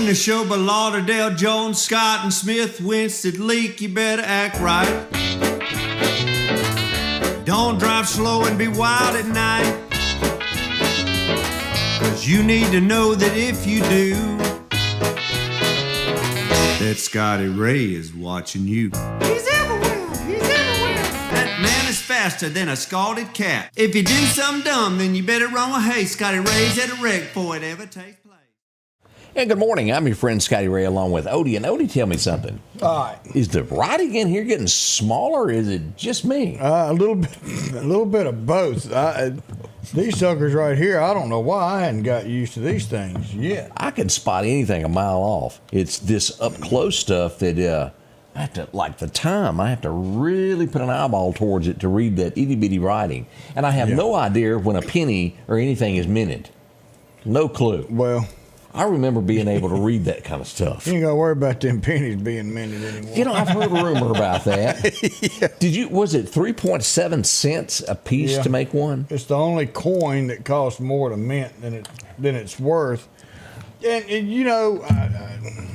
When the show by Lauderdale, Jones, Scott, and Smith, Winston, Leak, you better act right. Don't drive slow and be wild at night. 'Cause you need to know that if you do, that Scotty Ray is watching you. He's everywhere, he's everywhere. That man is faster than a scalded cat. If you do something dumb, then you better run with haste. Scotty Ray's at a wreck before it ever takes place. And good morning. I'm your friend Scotty Ray along with Odie. And Odie, tell me something. All right. Is the writing in here getting smaller, or is it just me? A little bit of both. These suckers right here, I don't know why I hadn't got used to these things yet. I can spot anything a mile off. It's this up close stuff that I have to, like the time, I have to really put an eyeball towards it to read that itty bitty writing. And I have no idea when a penny or anything is minted. No clue. Well, I remember being able to read that kind of stuff. You ain't got to worry about them pennies being minted anymore. You know, I've heard a rumor about that. Yeah. Was it 3.7 cents a piece to make one? It's the only coin that costs more to mint than it's worth. And you know,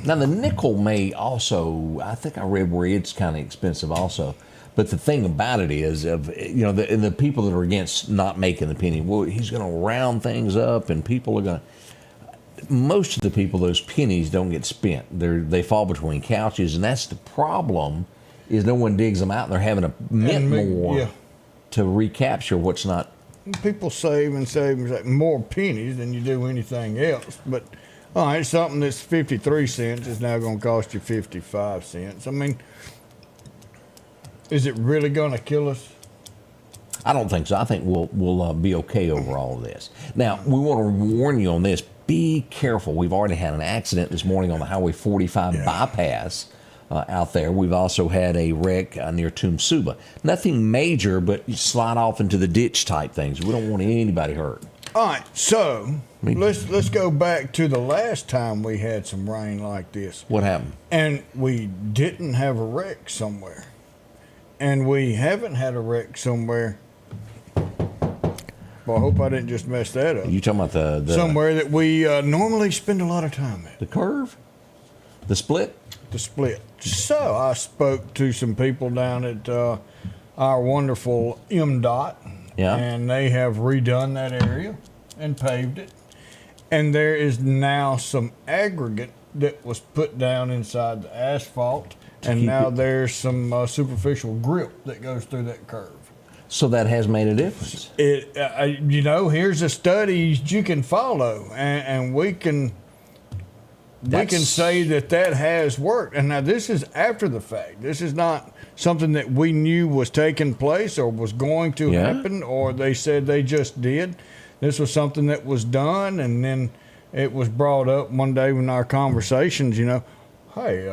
now the nickel may also, I think I read where it's kind of expensive also. But the thing about it is, the people that are against not making the penny, well, he's going to round things up, and people are going to. Most of the people, those pennies don't get spent. They fall between couches, and that's the problem. Is no one digs them out, and they're having to mint more to recapture what's not. People save more pennies than you do anything else. But all right, something that's 53 cents is now going to cost you 55 cents. I mean, is it really going to kill us? I don't think so. I think we'll be okay over all of this. Now, we want to warn you on this. Be careful. We've already had an accident this morning on the Highway 45 bypass out there. We've also had a wreck near Tumsuba. Nothing major, but you slide off into the ditch type things. We don't want anybody hurt. All right, so let's go back to the last time we had some rain like this. What happened? And we didn't have a wreck somewhere. And we haven't had a wreck somewhere. Well, I hope I didn't just mess that up. You talking about the somewhere that we normally spend a lot of time at. The curve? The split? The split. So I spoke to some people down at our wonderful MDOT. Yeah. And they have redone that area and paved it. And there is now some aggregate that was put down inside the asphalt. And now there's some superficial grip that goes through that curve. So that has made a difference. Here's a study you can follow, and we can say that has worked. And now this is after the fact. This is not something that we knew was taking place or was going to happen, or they said they just did. This was something that was done, and then it was brought up one day in our conversations. Hey,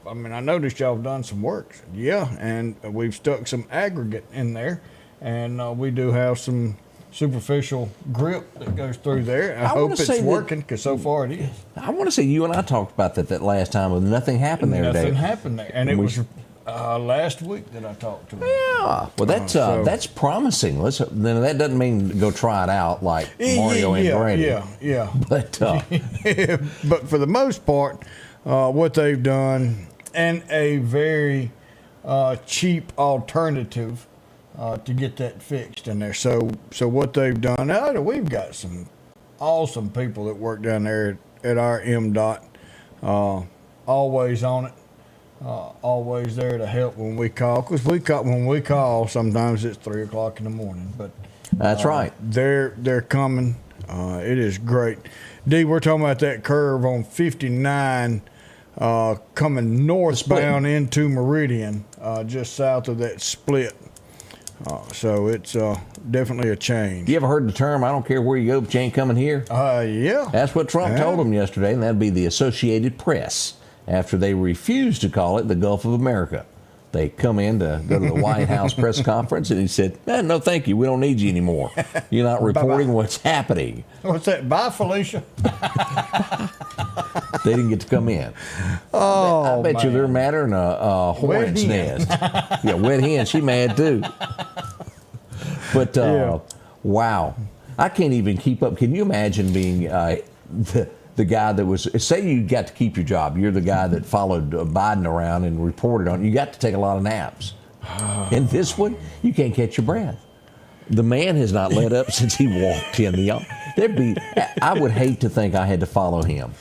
I noticed y'all have done some work. Yeah, and we've stuck some aggregate in there, and we do have some superficial grip that goes through there. I hope it's working, because so far it is. I want to say you and I talked about that last time, but nothing happened there. Nothing happened there, and it was last week that I talked to him. Yeah, well, that's promising. Then that doesn't mean go try it out like Mario and Brady. Yeah. But but for the most part, what they've done, and a very cheap alternative to get that fixed in there. So what they've done, we've got some awesome people that work down there at our MDOT, always on it, always there to help when we call. Because when we call, sometimes it's 3 o'clock in the morning. But that's right. They're coming. It is great. D, we're talking about that curve on 59 coming northbound into Meridian, just south of that split. So it's definitely a change. You ever heard the term, I don't care where you go, but you ain't coming here? Yeah. That's what Trump told them yesterday, and that'd be the Associated Press, after they refused to call it the Gulf of America. They come in to go to the White House press conference, and he said, no, thank you. We don't need you anymore. You're not reporting what's happening. What's that? Bye, Felicia. They didn't get to come in. Oh, I bet you they're madder than a hornet's nest. Yeah, wet hen. She mad, too. But, wow. I can't even keep up. Can you imagine being the the guy that was, say you got to keep your job. You're the guy that followed Biden around and reported on. You got to take a lot of naps. In this one, you can't catch your breath. The man has not let up since he walked in the office. I would hate to think I had to follow him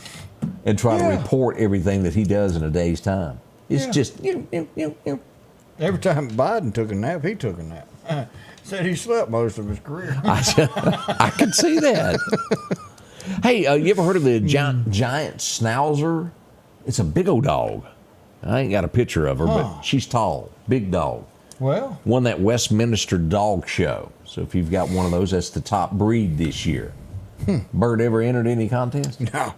and try to report everything that he does in a day's time. It's just, Every time Biden took a nap, he took a nap. Said he slept most of his career. I can see that. Hey, you ever heard of the giant schnauzer? It's a big old dog. I ain't got a picture of her, but she's tall, big dog. Well, Won that Westminster Dog Show. So if you've got one of those, that's the top breed this year. Bert ever entered any contest? no.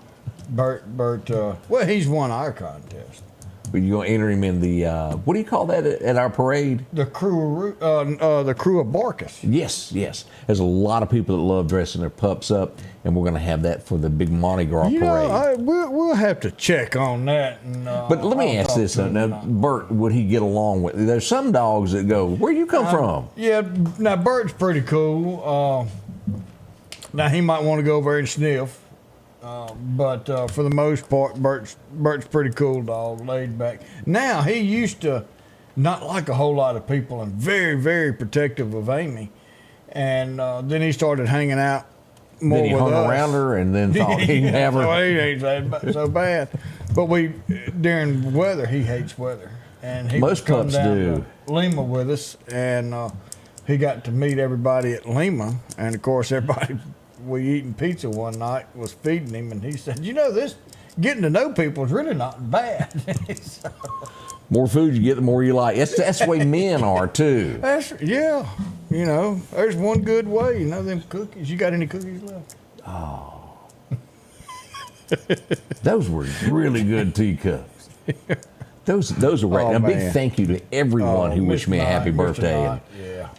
Bert, well, he's won our contest. But you gonna enter him in the what do you call that at our parade? The crew of Barkus. Yes. There's a lot of people that love dressing their pups up, and we're gonna have that for the big Mardi Gras parade. We'll have to check on that. And, but let me ask this: now, Bert, would he get along with? There's some dogs that go, "Where you come from?" Yeah, now Bert's pretty cool. Now he might want to go over there and sniff. But for the most part, Bert's pretty cool dog, laid back. Now, he used to not like a whole lot of people and very, very protective of Amy. And then he started hanging out more then he with hung us. around her and then thought he'd have her. So he ain't so bad. But during weather, he hates weather. And he Most would come pups down do. to Lima with us, and he got to meet everybody at Lima. And, of course, everybody... We eating pizza one night, was feeding him, and he said, this getting to know people is really not bad. So, More food you get, the more you like. That's the way men are, too. there's one good way. Them cookies. You got any cookies left? Oh. Those were really good teacups. Those are right. Oh, a big man. thank you to everyone who wished me a happy birthday. And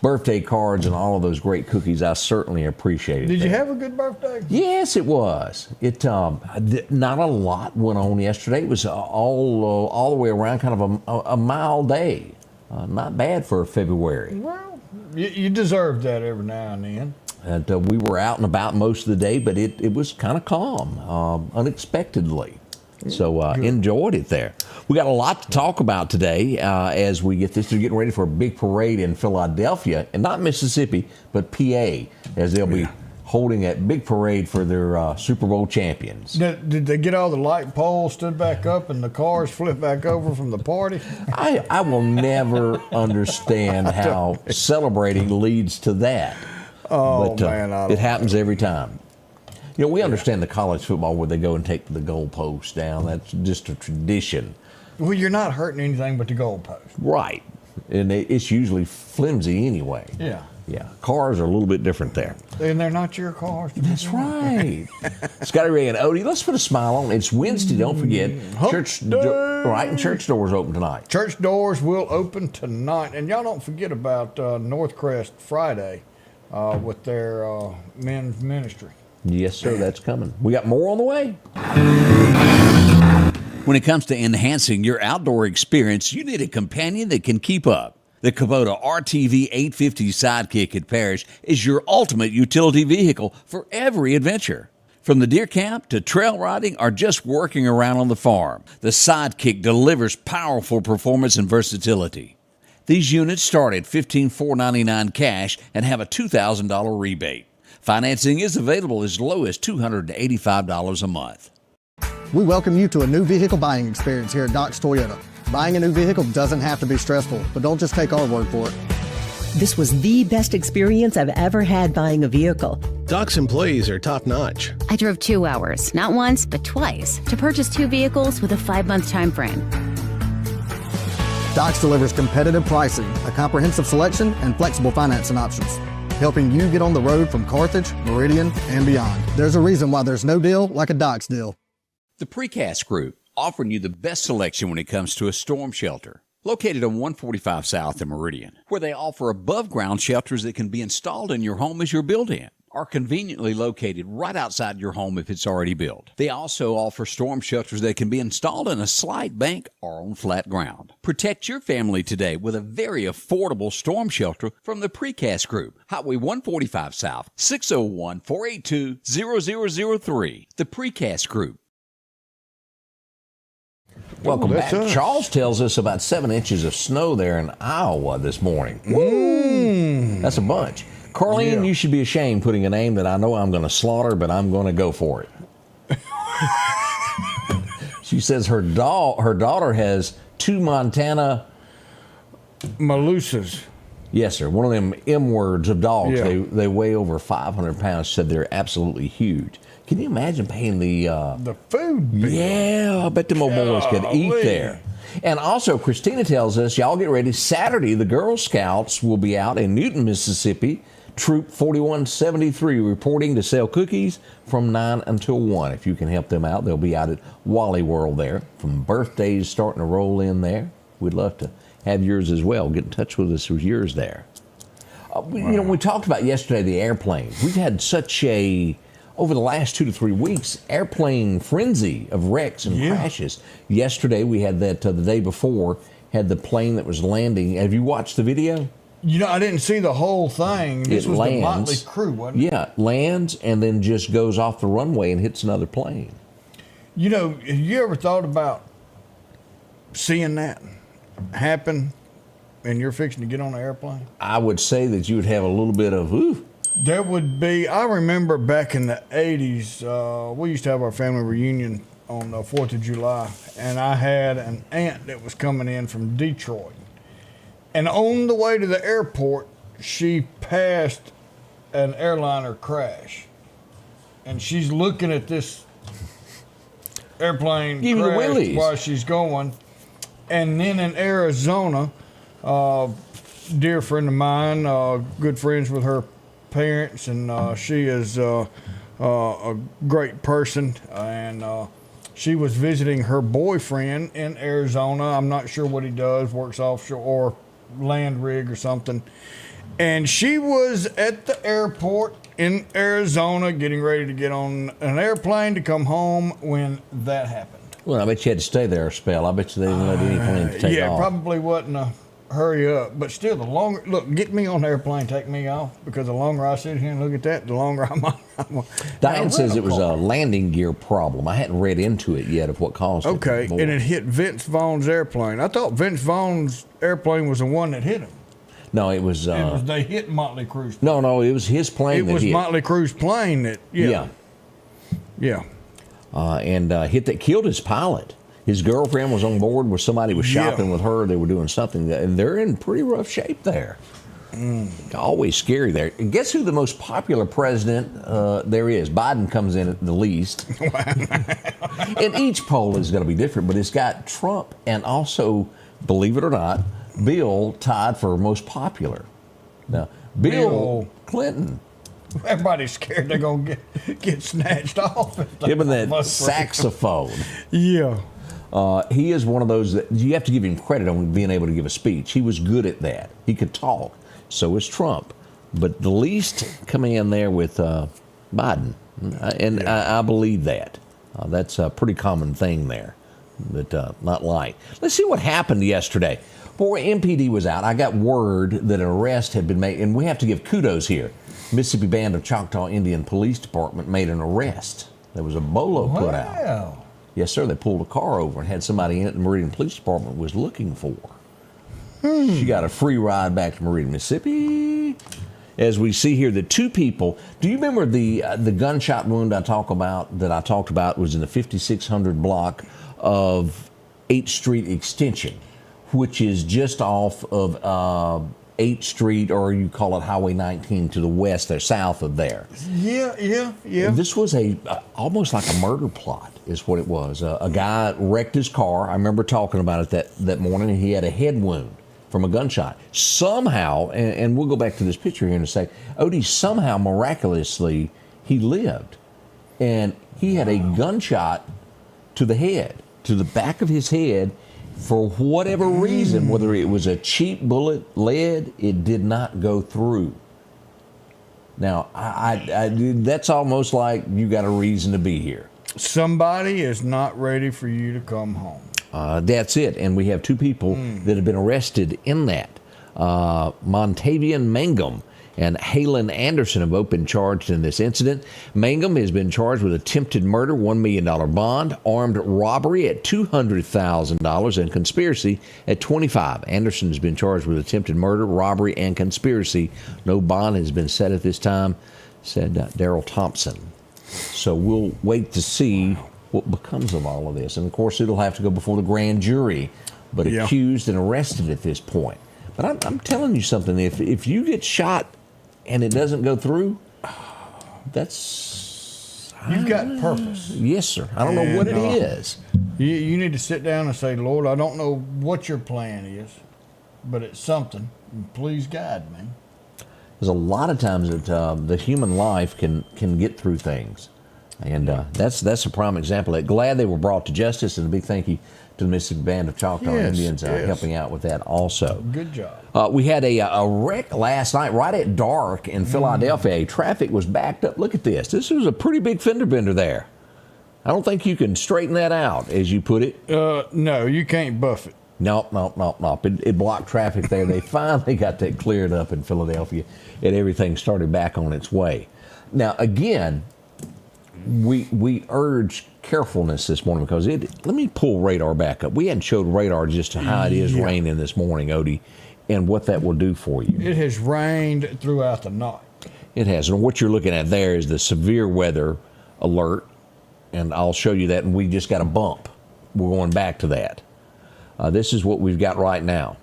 birthday cards and all of those great cookies. I certainly appreciate it. Did you have a good birthday? Yes, it was. It not a lot went on yesterday. It was all the way around, kind of a mild day. Not bad for February. Well, you deserve that every now and then. And we were out and about most of the day, but it was kind of calm, unexpectedly. So enjoyed it there. We got a lot to talk about today as we get this. They're getting ready for a big parade in Philadelphia, and not Mississippi, but PA, as they'll be holding that big parade for their Super Bowl champions. Did they get all the light poles stood back up and the cars flipped back over from the party? I will never understand how celebrating leads to that. Oh, but, man. it happens every time. We understand the college football where they go and take the goalposts down. That's just a tradition. Well, you're not hurting anything but the goalpost. Right. And it's usually flimsy anyway. Yeah. Yeah. Cars are a little bit different there. And they're not your cars. That's right. Scotty Ray and Odie, let's put a smile on. It's Wednesday, don't forget. And church doors open tonight. Church doors will open tonight. And y'all don't forget about Northcrest Friday with their men's ministry. Yes, sir, that's coming. We got more on the way. When it comes to enhancing your outdoor experience, you need a companion that can keep up. The Kubota RTV 850 Sidekick at Parrish is your ultimate utility vehicle for every adventure. From the deer camp to trail riding or just working around on the farm, the Sidekick delivers powerful performance and versatility. These units start at $15,499 cash and have a $2,000 rebate. Financing is available as low as $285 a month. We welcome you to a new vehicle buying experience here at Doc's Toyota. Buying a new vehicle doesn't have to be stressful, but don't just take our word for it. This was the best experience I've ever had buying a vehicle. Doc's employees are top-notch. I drove 2 hours, not once, but twice, to purchase 2 vehicles with a 5-month time frame. Doc's delivers competitive pricing, a comprehensive selection, and flexible financing options, helping you get on the road from Carthage, Meridian, and beyond. There's a reason why there's no deal like a Doc's deal. The Precast Group, offering you the best selection when it comes to a storm shelter. Located on 145 South in Meridian, where they offer above-ground shelters that can be installed in your home as you're building it, are conveniently located right outside your home if it's already built. They also offer storm shelters that can be installed in a slight bank or on flat ground. Protect your family today with a very affordable storm shelter from the Precast Group. Highway 145 South, 601-482-0003. The Precast Group. Welcome that's back. us. Charles tells us about 7 inches of snow there in Iowa this morning. Woo! That's a bunch. Carlene, Yeah. you should be ashamed putting a name that I know I'm going to slaughter, but I'm going to go for it. She says her daughter has 2 Montana. Malusas. Yes, sir. One of them M words of dogs. Yeah. They weigh over 500 pounds. Said they're absolutely huge. Can you imagine paying the food bill? Yeah, I bet the boys could eat Golly. there. And also, Christina tells us, y'all get ready. Saturday, the Girl Scouts will be out in Newton, Mississippi. Troop 4173 reporting to sell cookies from 9 until 1. If you can help them out, they'll be out at Wally World there. From birthdays starting to roll in there. We'd love to have yours as well. Get in touch with us with yours there. You know, we talked about yesterday the airplanes. We've had such a, over the last 2 to 3 weeks, airplane frenzy of wrecks and crashes. Yesterday we had that, the day before, had the plane that was landing. Have you watched the video? You know, I didn't see the whole thing. This was the Motley Crue, wasn't it? Yeah, lands and then just goes off the runway and hits another plane. You know, have you ever thought about seeing that happen and you're fixing to get on an airplane? I would say that you would have a little bit of, ooh. There would be, I remember back in the 80s, we used to have our family reunion on the 4th of July, and I had an aunt that was coming in from Detroit. And on the way to the airport, she passed an airliner crash. And she's looking at this airplane Give me the crash willies. while she's going. And then in Arizona, dear friend of mine, good friends with her parents, and she is a great person. And she was visiting her boyfriend in Arizona. I'm not sure what he does, works offshore or land rig or something. And she was at the airport in Arizona getting ready to get on an airplane to come home when that happened. Well, I bet you had to stay there a spell. I bet you they didn't let any plane take Yeah, off. probably wasn't a hurry up. But still, the longer, look, get me on the airplane, take me off, because the longer I sit here and look at that, the longer I'm Diane says it was a landing gear problem. I hadn't read into it yet of what caused it. Okay, and it hit Vince Vaughn's airplane. I thought Vince Vaughn's airplane was the one that hit him. No, it was. They hit Motley Crue's. No, it was his plane. It was hit. Motley Crue's plane that. Yeah. And hit that killed his pilot. His girlfriend was on board where somebody was shopping with her. They were doing something, and they're in pretty rough shape there. Always scary there. And guess who the most popular president there is? Biden comes in at the least. And each poll is going to be different, but it's got Trump and also, believe it or not, Bill tied for most popular. Now, Bill Clinton. Everybody's scared they're going to get snatched off. Give him that saxophone. Yeah. He is one of those that you have to give him credit on being able to give a speech. He was good at that. He could talk. So is Trump. But the least coming in there with Biden. And I believe that. That's a pretty common thing there. But not light. Let's see what happened yesterday. Before MPD was out, I got word that an arrest had been made. And we have to give kudos here. Mississippi Band of Choctaw Indian Police Department made an arrest. There was a bolo put out. Yes, sir. They pulled a car over and had somebody in it the Meridian Police Department was looking for. She got a free ride back to Meridian, Mississippi. As we see here, the 2 people. Do you remember the gunshot wound I talked about was in the 5600 block of 8th Street Extension, which is just off of 8th Street, or you call it Highway 19 to the west or south of there. Yeah. This was almost like a murder plot is what it was. A guy wrecked his car. I remember talking about it that morning, and he had a head wound from a gunshot. Somehow, and we'll go back to this picture here in a sec, Odie, somehow, miraculously, he lived. And he had a gunshot to the head, to the back of his head. For whatever reason, whether it was a cheap bullet, lead, it did not go through. Now, I that's almost like you got a reason to be here. Somebody is not ready for you to come home. That's it. And we have 2 people that have been arrested in that. Montavian Mangum, and Halen Anderson have both been charged in this incident. Mangum has been charged with attempted murder, $1 million bond, armed robbery at $200,000, and conspiracy at $25,000. Anderson has been charged with attempted murder, robbery, and conspiracy. No bond has been set at this time, said Darrell Thompson. So we'll wait to see what becomes of all of this. And, of course, it'll have to go before the grand jury, but accused and arrested at this point. But I'm telling you something. If you get shot and it doesn't go through, you've got purpose. Yes, sir. I don't know what it is. You need to sit down and say, Lord, I don't know what your plan is, but it's something. Please guide me. There's a lot of times that the human life can get through things. And that's a prime example. Glad they were brought to justice, and a big thank you to the Mississippi Band of Choctaw Indians helping out with that also. Good job. We had a wreck last night right at dark in Philadelphia. Traffic was backed up. Look at this. This was a pretty big fender bender there. I don't think you can straighten that out, as you put it. No, you can't buff it. Nope. It blocked traffic there. They finally got that cleared up in Philadelphia, and everything started back on its way. Now, again, we urge carefulness this morning because let me pull radar back up. We hadn't showed radar just how it is raining this morning, Odie, and what that will do for you. It has rained throughout the night. It has. And what you're looking at there is the severe weather alert, and I'll show you that, and we just got a bump. We're going back to that. This is what we've got right now.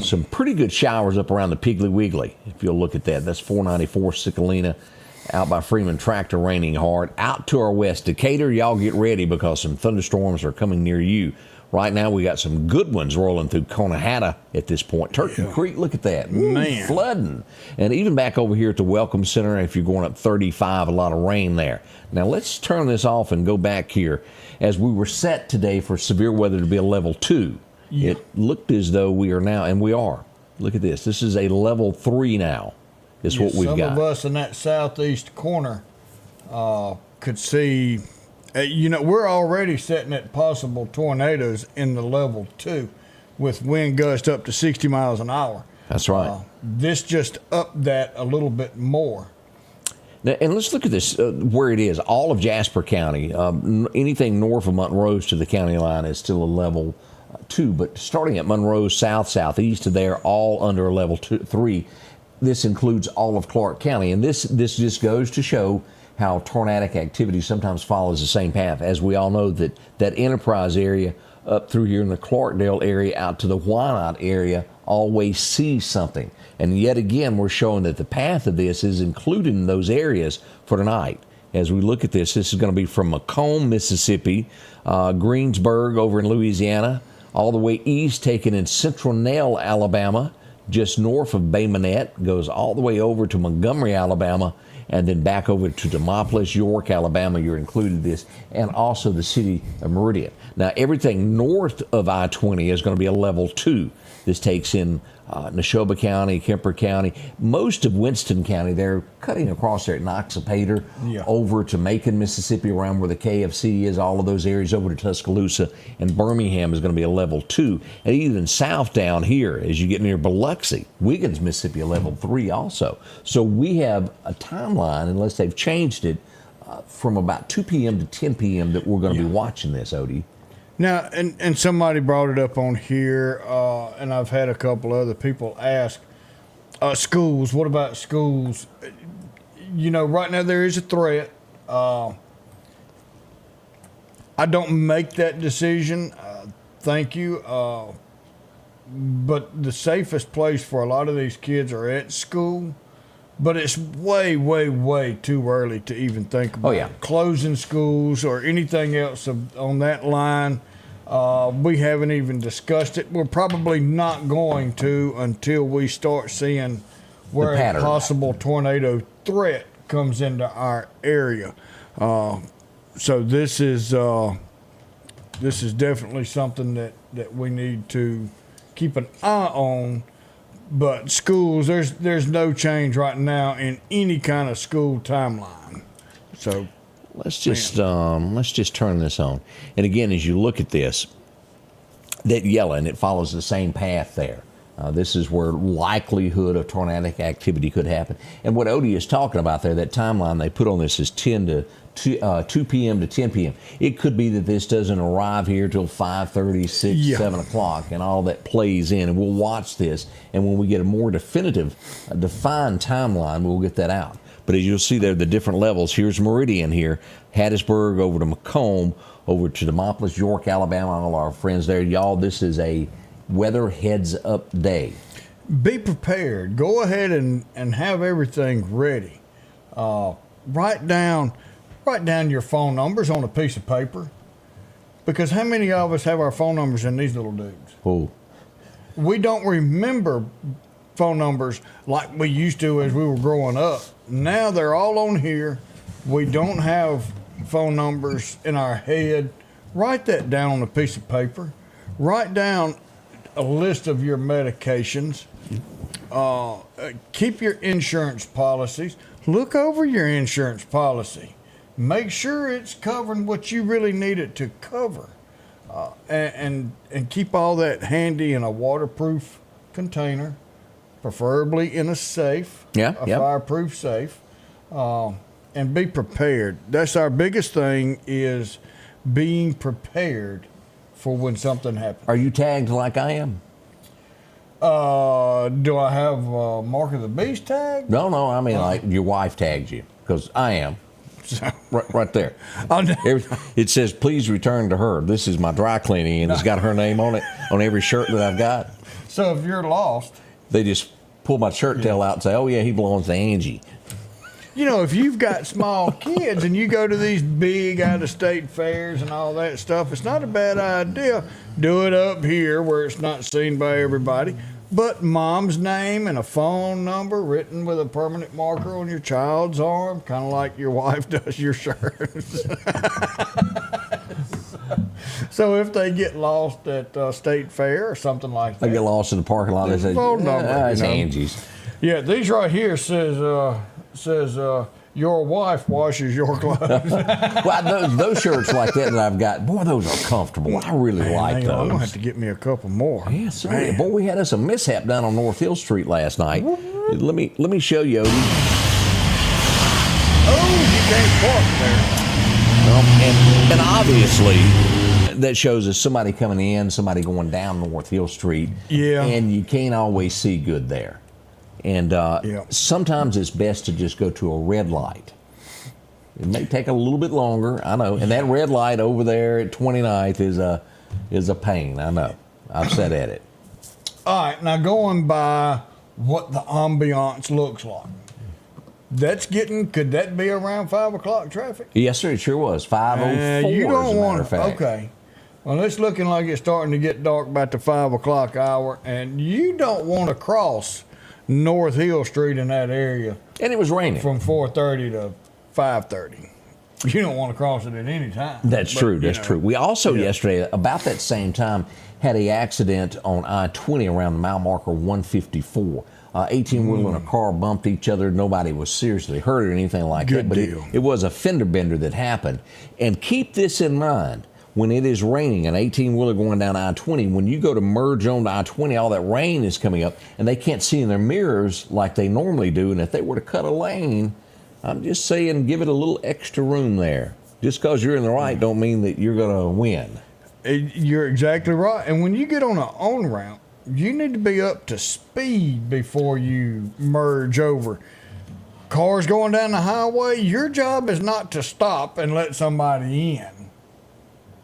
Some pretty good showers up around the Piggly Wiggly, if you'll look at that. That's 494 Cicalina. Out by Freeman Tractor, raining hard. Out to our west, Decatur, y'all get ready because some thunderstorms are coming near you. Right now, we got some good ones rolling through Conahatta at this point. Turkey Creek, look at that. Man. Flooding. And even back over here at the Welcome Center, if you're going up 35, a lot of rain there. Now, let's turn this off and go back here. As we were set today for severe weather to be a level 2, it looked as though we are now, and we are. Look at this. This is a level 3 now. Is what we've got. Some of us in that southeast corner could see, we're already setting at possible tornadoes in the level 2 with wind gusts up to 60 miles an hour. That's right. This just upped that a little bit more. Now, and let's look at this, where it is. All of Jasper County, anything north of Monroe's to the county line is still a level 2, but starting at Monroe, southeast to there, all under a level 3. This includes all of Clark County, and this just goes to show how tornadic activity sometimes follows the same path. As we all know, that Enterprise area up through here in the Clarkdale area out to the Wyandotte area always sees something. And yet again, we're showing that the path of this is included in those areas for tonight. As we look at this is going to be from Macomb, Mississippi, Greensburg over in Louisiana, all the way east, taken in Central Nell, Alabama, just north of Bay Minette, goes all the way over to Montgomery, Alabama, and then back over to Demopolis, York, Alabama. You're included this, and also the city of Meridian. Now, everything north of I-20 is going to be a level 2. This takes in Neshoba County, Kemper County, most of Winston County. They're cutting across there at Noxapater, over to Macon, Mississippi, around where the KFC is, all of those areas over to Tuscaloosa, and Birmingham is going to be a level 2. And even south down here, as you get near Biloxi, Wiggins, Mississippi, a level 3 also. So we have a timeline, unless they've changed it, from about 2 p.m. to 10 p.m. that we're going to be watching this, Odie. Now, and somebody brought it up on here, and I've had a couple other people ask, schools, what about schools? Right now there is a threat. I don't make that decision, thank you, but the safest place for a lot of these kids are at school. But it's way, way, way too early to even think about closing schools or anything else on that line. We haven't even discussed it. We're probably not going to until we start seeing where a possible tornado threat comes into our area. So this is definitely something that we need to keep an eye on. But schools, there's no change right now in any kind of school timeline. So let's just turn this on. And again, as you look at this, that yellow, and it follows the same path there. This is where likelihood of tornadic activity could happen. And what Odie is talking about there, that timeline they put on this is 2 p.m. to 10 p.m. It could be that this doesn't arrive here till 5:30, 6, 7 o'clock, and all that plays in. And we'll watch this, and when we get a more definitive, defined timeline, we'll get that out. But as you'll see there, the different levels. Here's Meridian here, Hattiesburg over to Macomb, over to Demopolis, York, Alabama, all our friends there. Y'all, this is a weather heads up day. Be prepared. Go ahead and have everything ready. Write down your phone numbers on a piece of paper, because how many of us have our phone numbers in these little dudes? Oh. We don't remember phone numbers like we used to as we were growing up. Now they're all on here. We don't have phone numbers in our head. Write that down on a piece of paper. Write down a list of your medications. Keep your insurance policies. Look over your insurance policy. Make sure it's covering what you really need it to cover. And keep all that handy in a waterproof container, preferably in a safe, fireproof safe, and be prepared. That's our biggest thing, is being prepared for when something happens. Are you tagged like I am? Do I have a Mark of the Beast tag? No, I mean like your wife tags you, because I am. Right there. It says, please return to her. This is my dry cleaning, and it's got her name on it on every shirt that I've got. So if you're lost, they just pull my shirt tail out and say, oh, yeah, he belongs to Angie. You know, if you've got small kids and you go to these big out-of-state fairs and all that stuff, it's not a bad idea. Do it up here where it's not seen by everybody. But mom's name and a phone number written with a permanent marker on your child's arm, kind of like your wife does your shirts. So if they get lost at State Fair or something like that. They get lost in the parking lot. They say, phone number. It's Angie's. Yeah, these right here says your wife washes your clothes. Well, those shirts like that I've got, boy, those are comfortable. I really like those. I'm going to have to get me a couple more. Yes, yeah, boy, we had us a mishap down on North Hill Street last night. Let me show you, Odie. Oh, you can't park there. And obviously, that shows us somebody coming in, somebody going down North Hill Street. Yeah. And you can't always see good there. And sometimes it's best to just go to a red light. It may take a little bit longer, I know. And that red light over there at 29th is a pain, I know. I've sat at it. All right, now going by what the ambiance looks like. Could that be around 5 o'clock traffic? Yes, sir, it sure was. 5:04, you don't as a want matter of fact. Okay. Well, it's looking like it's starting to get dark about the 5 o'clock hour, and you don't want to cross North Hill Street in that area. And it was raining. From 4:30 to 5:30. You don't want to cross it at any time. That's true. We also yesterday, about that same time, had an accident on I-20 around the mile marker 154. 18-wheeler and a car bumped each other. Nobody was seriously hurt or anything like that. But it was a fender bender that happened. And keep this in mind. When it is raining, an 18-wheeler going down I-20, when you go to merge on I-20, all that rain is coming up, and they can't see in their mirrors like they normally do. And if they were to cut a lane, I'm just saying, give it a little extra room there. Just because you're in the right don't mean that you're going to win. You're exactly right. And when you get on an on-ramp, you need to be up to speed before you merge over. Cars going down the highway, your job is not to stop and let somebody in.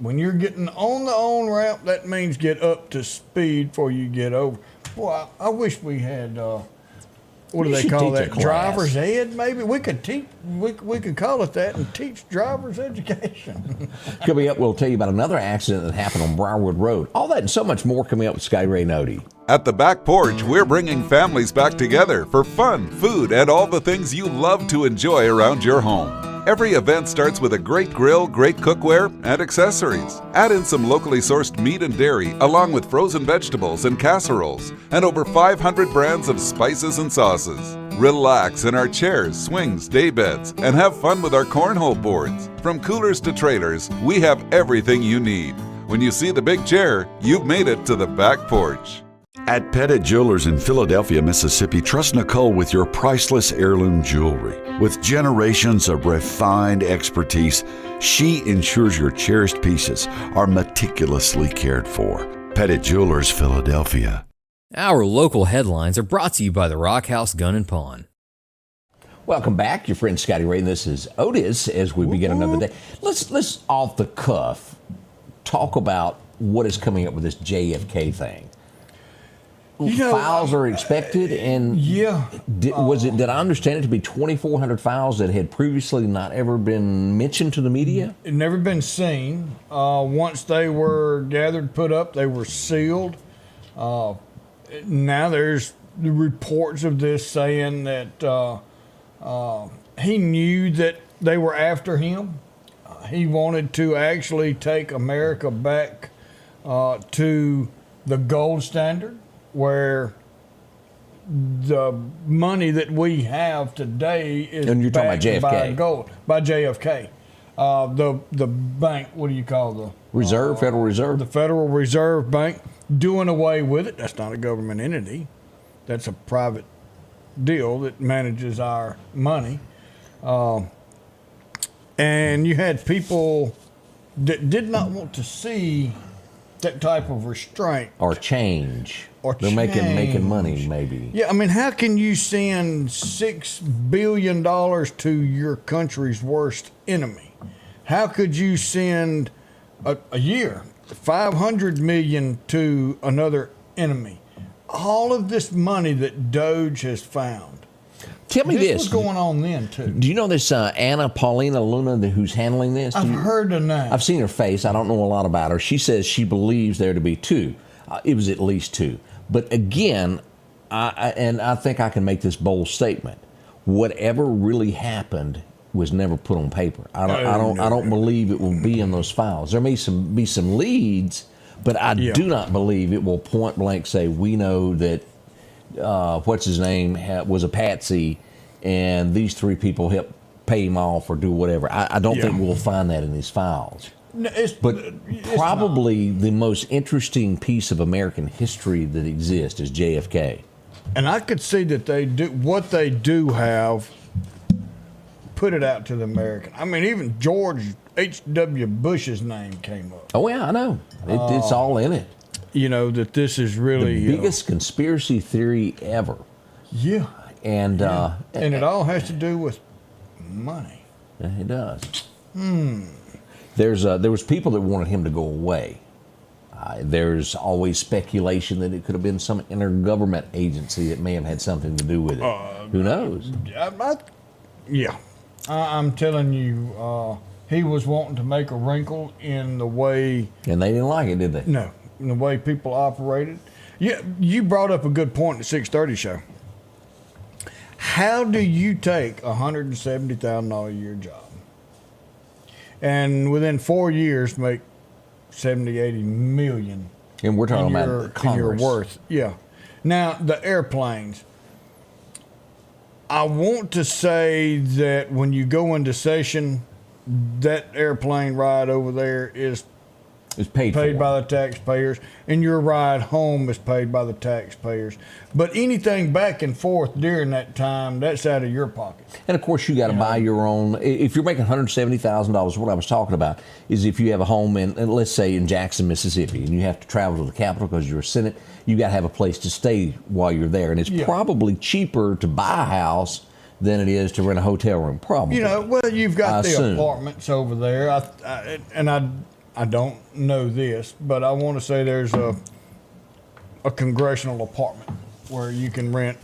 When you're getting on the on-ramp, that means get up to speed before you get over. Boy, I wish we had, what do they call that? Driver's ed, maybe? We could teach. We could call it that and teach driver's education. Coming up, we'll tell you about another accident that happened on Briarwood Road. All that and so much more coming up with Scotty Ray and Odie. At the Back Porch, we're bringing families back together for fun, food, and all the things you love to enjoy around your home. Every event starts with a great grill, great cookware, and accessories. Add in some locally sourced meat and dairy, along with frozen vegetables and casseroles, and over 500 brands of spices and sauces. Relax in our chairs, swings, day beds, and have fun with our cornhole boards. From coolers to trailers, we have everything you need. When you see the big chair, you've made it to the Back Porch. At Pettit Jewelers in Philadelphia, Mississippi, trust Nicole with your priceless heirloom jewelry. With generations of refined expertise, she ensures your cherished pieces are meticulously cared for. Pettit Jewelers, Philadelphia. Our local headlines are brought to you by the Rock House Gun and Pawn. Welcome back, your friend Scotty Ray, and this is Otis as we begin another day. Let's off the cuff talk about what is coming up with this JFK thing. Files are expected, and did I understand it to be 2,400 files that had previously not ever been mentioned to the media? It never been seen. Once they were gathered, put up, they were sealed. Now there's the reports of this saying that he knew that they were after him. He wanted to actually take America back to the gold standard, where the money that we have today is and you're talking backed about JFK. by gold, by JFK. The bank, what do you call the Reserve, Federal Reserve? The Federal Reserve Bank, doing away with it. That's not a government entity. That's a private deal that manages our money. And you had people that did not want to see that type of restraint or change. They're change. making money, maybe. Yeah, I mean, how can you send $6 billion to your country's worst enemy? How could you send a year $500 million to another enemy? All of this money that Doge has found. Tell me this. was going on then, too. Do you know this Anna Paulina Luna who's handling this? I've heard the name. I've seen her face. I don't know a lot about her. She says she believes there to be two. It was at least two. But again, I think I can make this bold statement. Whatever really happened was never put on paper. I don't believe it will be in those files. There may be some leads, but I do not believe it will point blank say we know that what's his name was a patsy, and these three people helped pay him off or do whatever. I don't think we'll find that in these files. No, but probably the most interesting piece of American history that exists is JFK. And I could see that they do what they do have, put it out to the American. I mean, even George H.W. Bush's name came up. Oh, yeah, I know. It's all in it. You know, that this is really the biggest conspiracy theory ever. Yeah. And it all has to do with money. It does. There was people that wanted him to go away. There's always speculation that it could have been some intergovernment agency that may have had something to do with it. Who knows? I'm telling you, he was wanting to make a wrinkle in the way. And they didn't like it, did they? No, in the way people operated. Yeah, you brought up a good point at the 6:30 show. How do you take a $170,000 a year job and within 4 years make 70, 80 million? And we're talking about Congress. Your worth. Yeah. Now, the airplanes. I want to say that when you go into session, that airplane ride over there is paid by the taxpayers, and your ride home is paid by the taxpayers. But anything back and forth during that time, that's out of your pocket. And of course, you got to buy your own. If you're making $170,000, what I was talking about is if you have a home in, let's say in Jackson, Mississippi, and you have to travel to the capital because you're a Senate, you got to have a place to stay while you're there, and it's probably cheaper to buy a house than it is to rent a hotel room. Probably. You know, well, you've got the apartments over there, I don't know this, but I want to say there's a congressional apartment where you can rent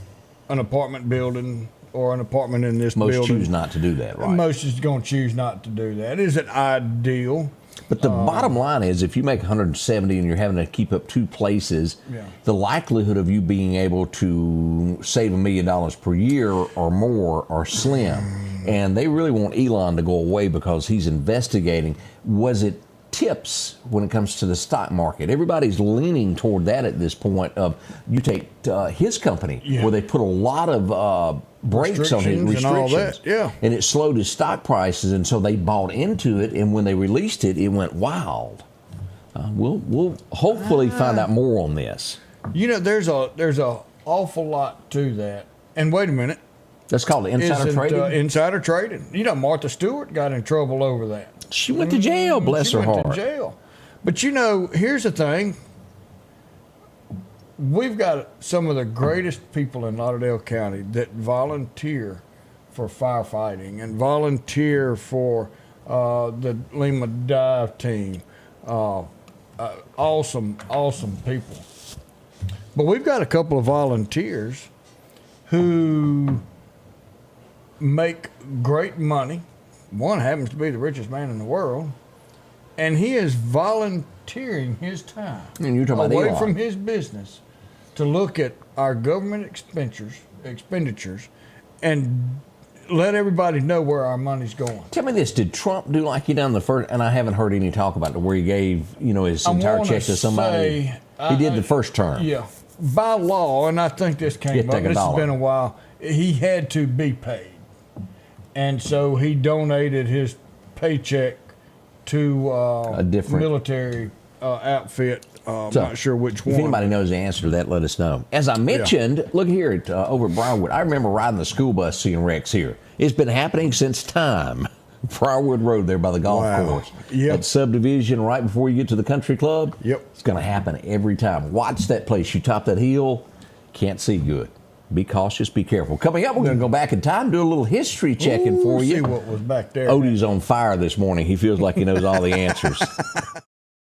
an apartment building or an apartment in this building. Most choose not to do that, right? Most is going to choose not to do that. Is it ideal? But the bottom line is, if you make 170 and you're having to keep up two places, the likelihood of you being able to save $1 million per year or more are slim. And they really want Elon to go away because he's investigating. Was it tips when it comes to the stock market? Everybody's leaning toward that at this point. Of you take his company where they put a lot of brakes on his restrictions, and all that, and it slowed his stock prices, and so they bought into it. And when they released it, it went wild. We'll hopefully find out more on this. You know, there's a awful lot to that. And wait a minute. That's called insider trading? Insider trading. You know, Martha Stewart got in trouble over that. She went to jail, bless her heart. She went to jail. But, you know, here's the thing. We've got some of the greatest people in Lauderdale County that volunteer for firefighting and volunteer for the Lima dive team. Awesome people. But we've got a couple of volunteers who make great money. One happens to be the richest man in the world, and he is volunteering his time and you're talking away about from his business to look at our government expenditures and let everybody know where our money's going. Tell me this, did Trump do like he done the first, and I haven't heard any talk about it, where he gave, his entire check to somebody? He did the first term. Yeah. By law, and I think this came up, this has been a while, he had to be paid. And so he donated his paycheck to a different military outfit. I'm not sure which one. If anybody knows the answer to that, let us know. As I mentioned, look here at over at Briarwood. I remember riding the school bus seeing wrecks here. It's been happening since time. Briarwood Road there by the golf course. Yep. That subdivision right before you get to the country club. Yep. It's going to happen every time. Watch that place. You top that hill, can't see good. Be cautious, be careful. Coming up, we're going to go back in time, do a little history checking for you. See what was back there. Odie's on fire this morning. He feels like he knows all the answers.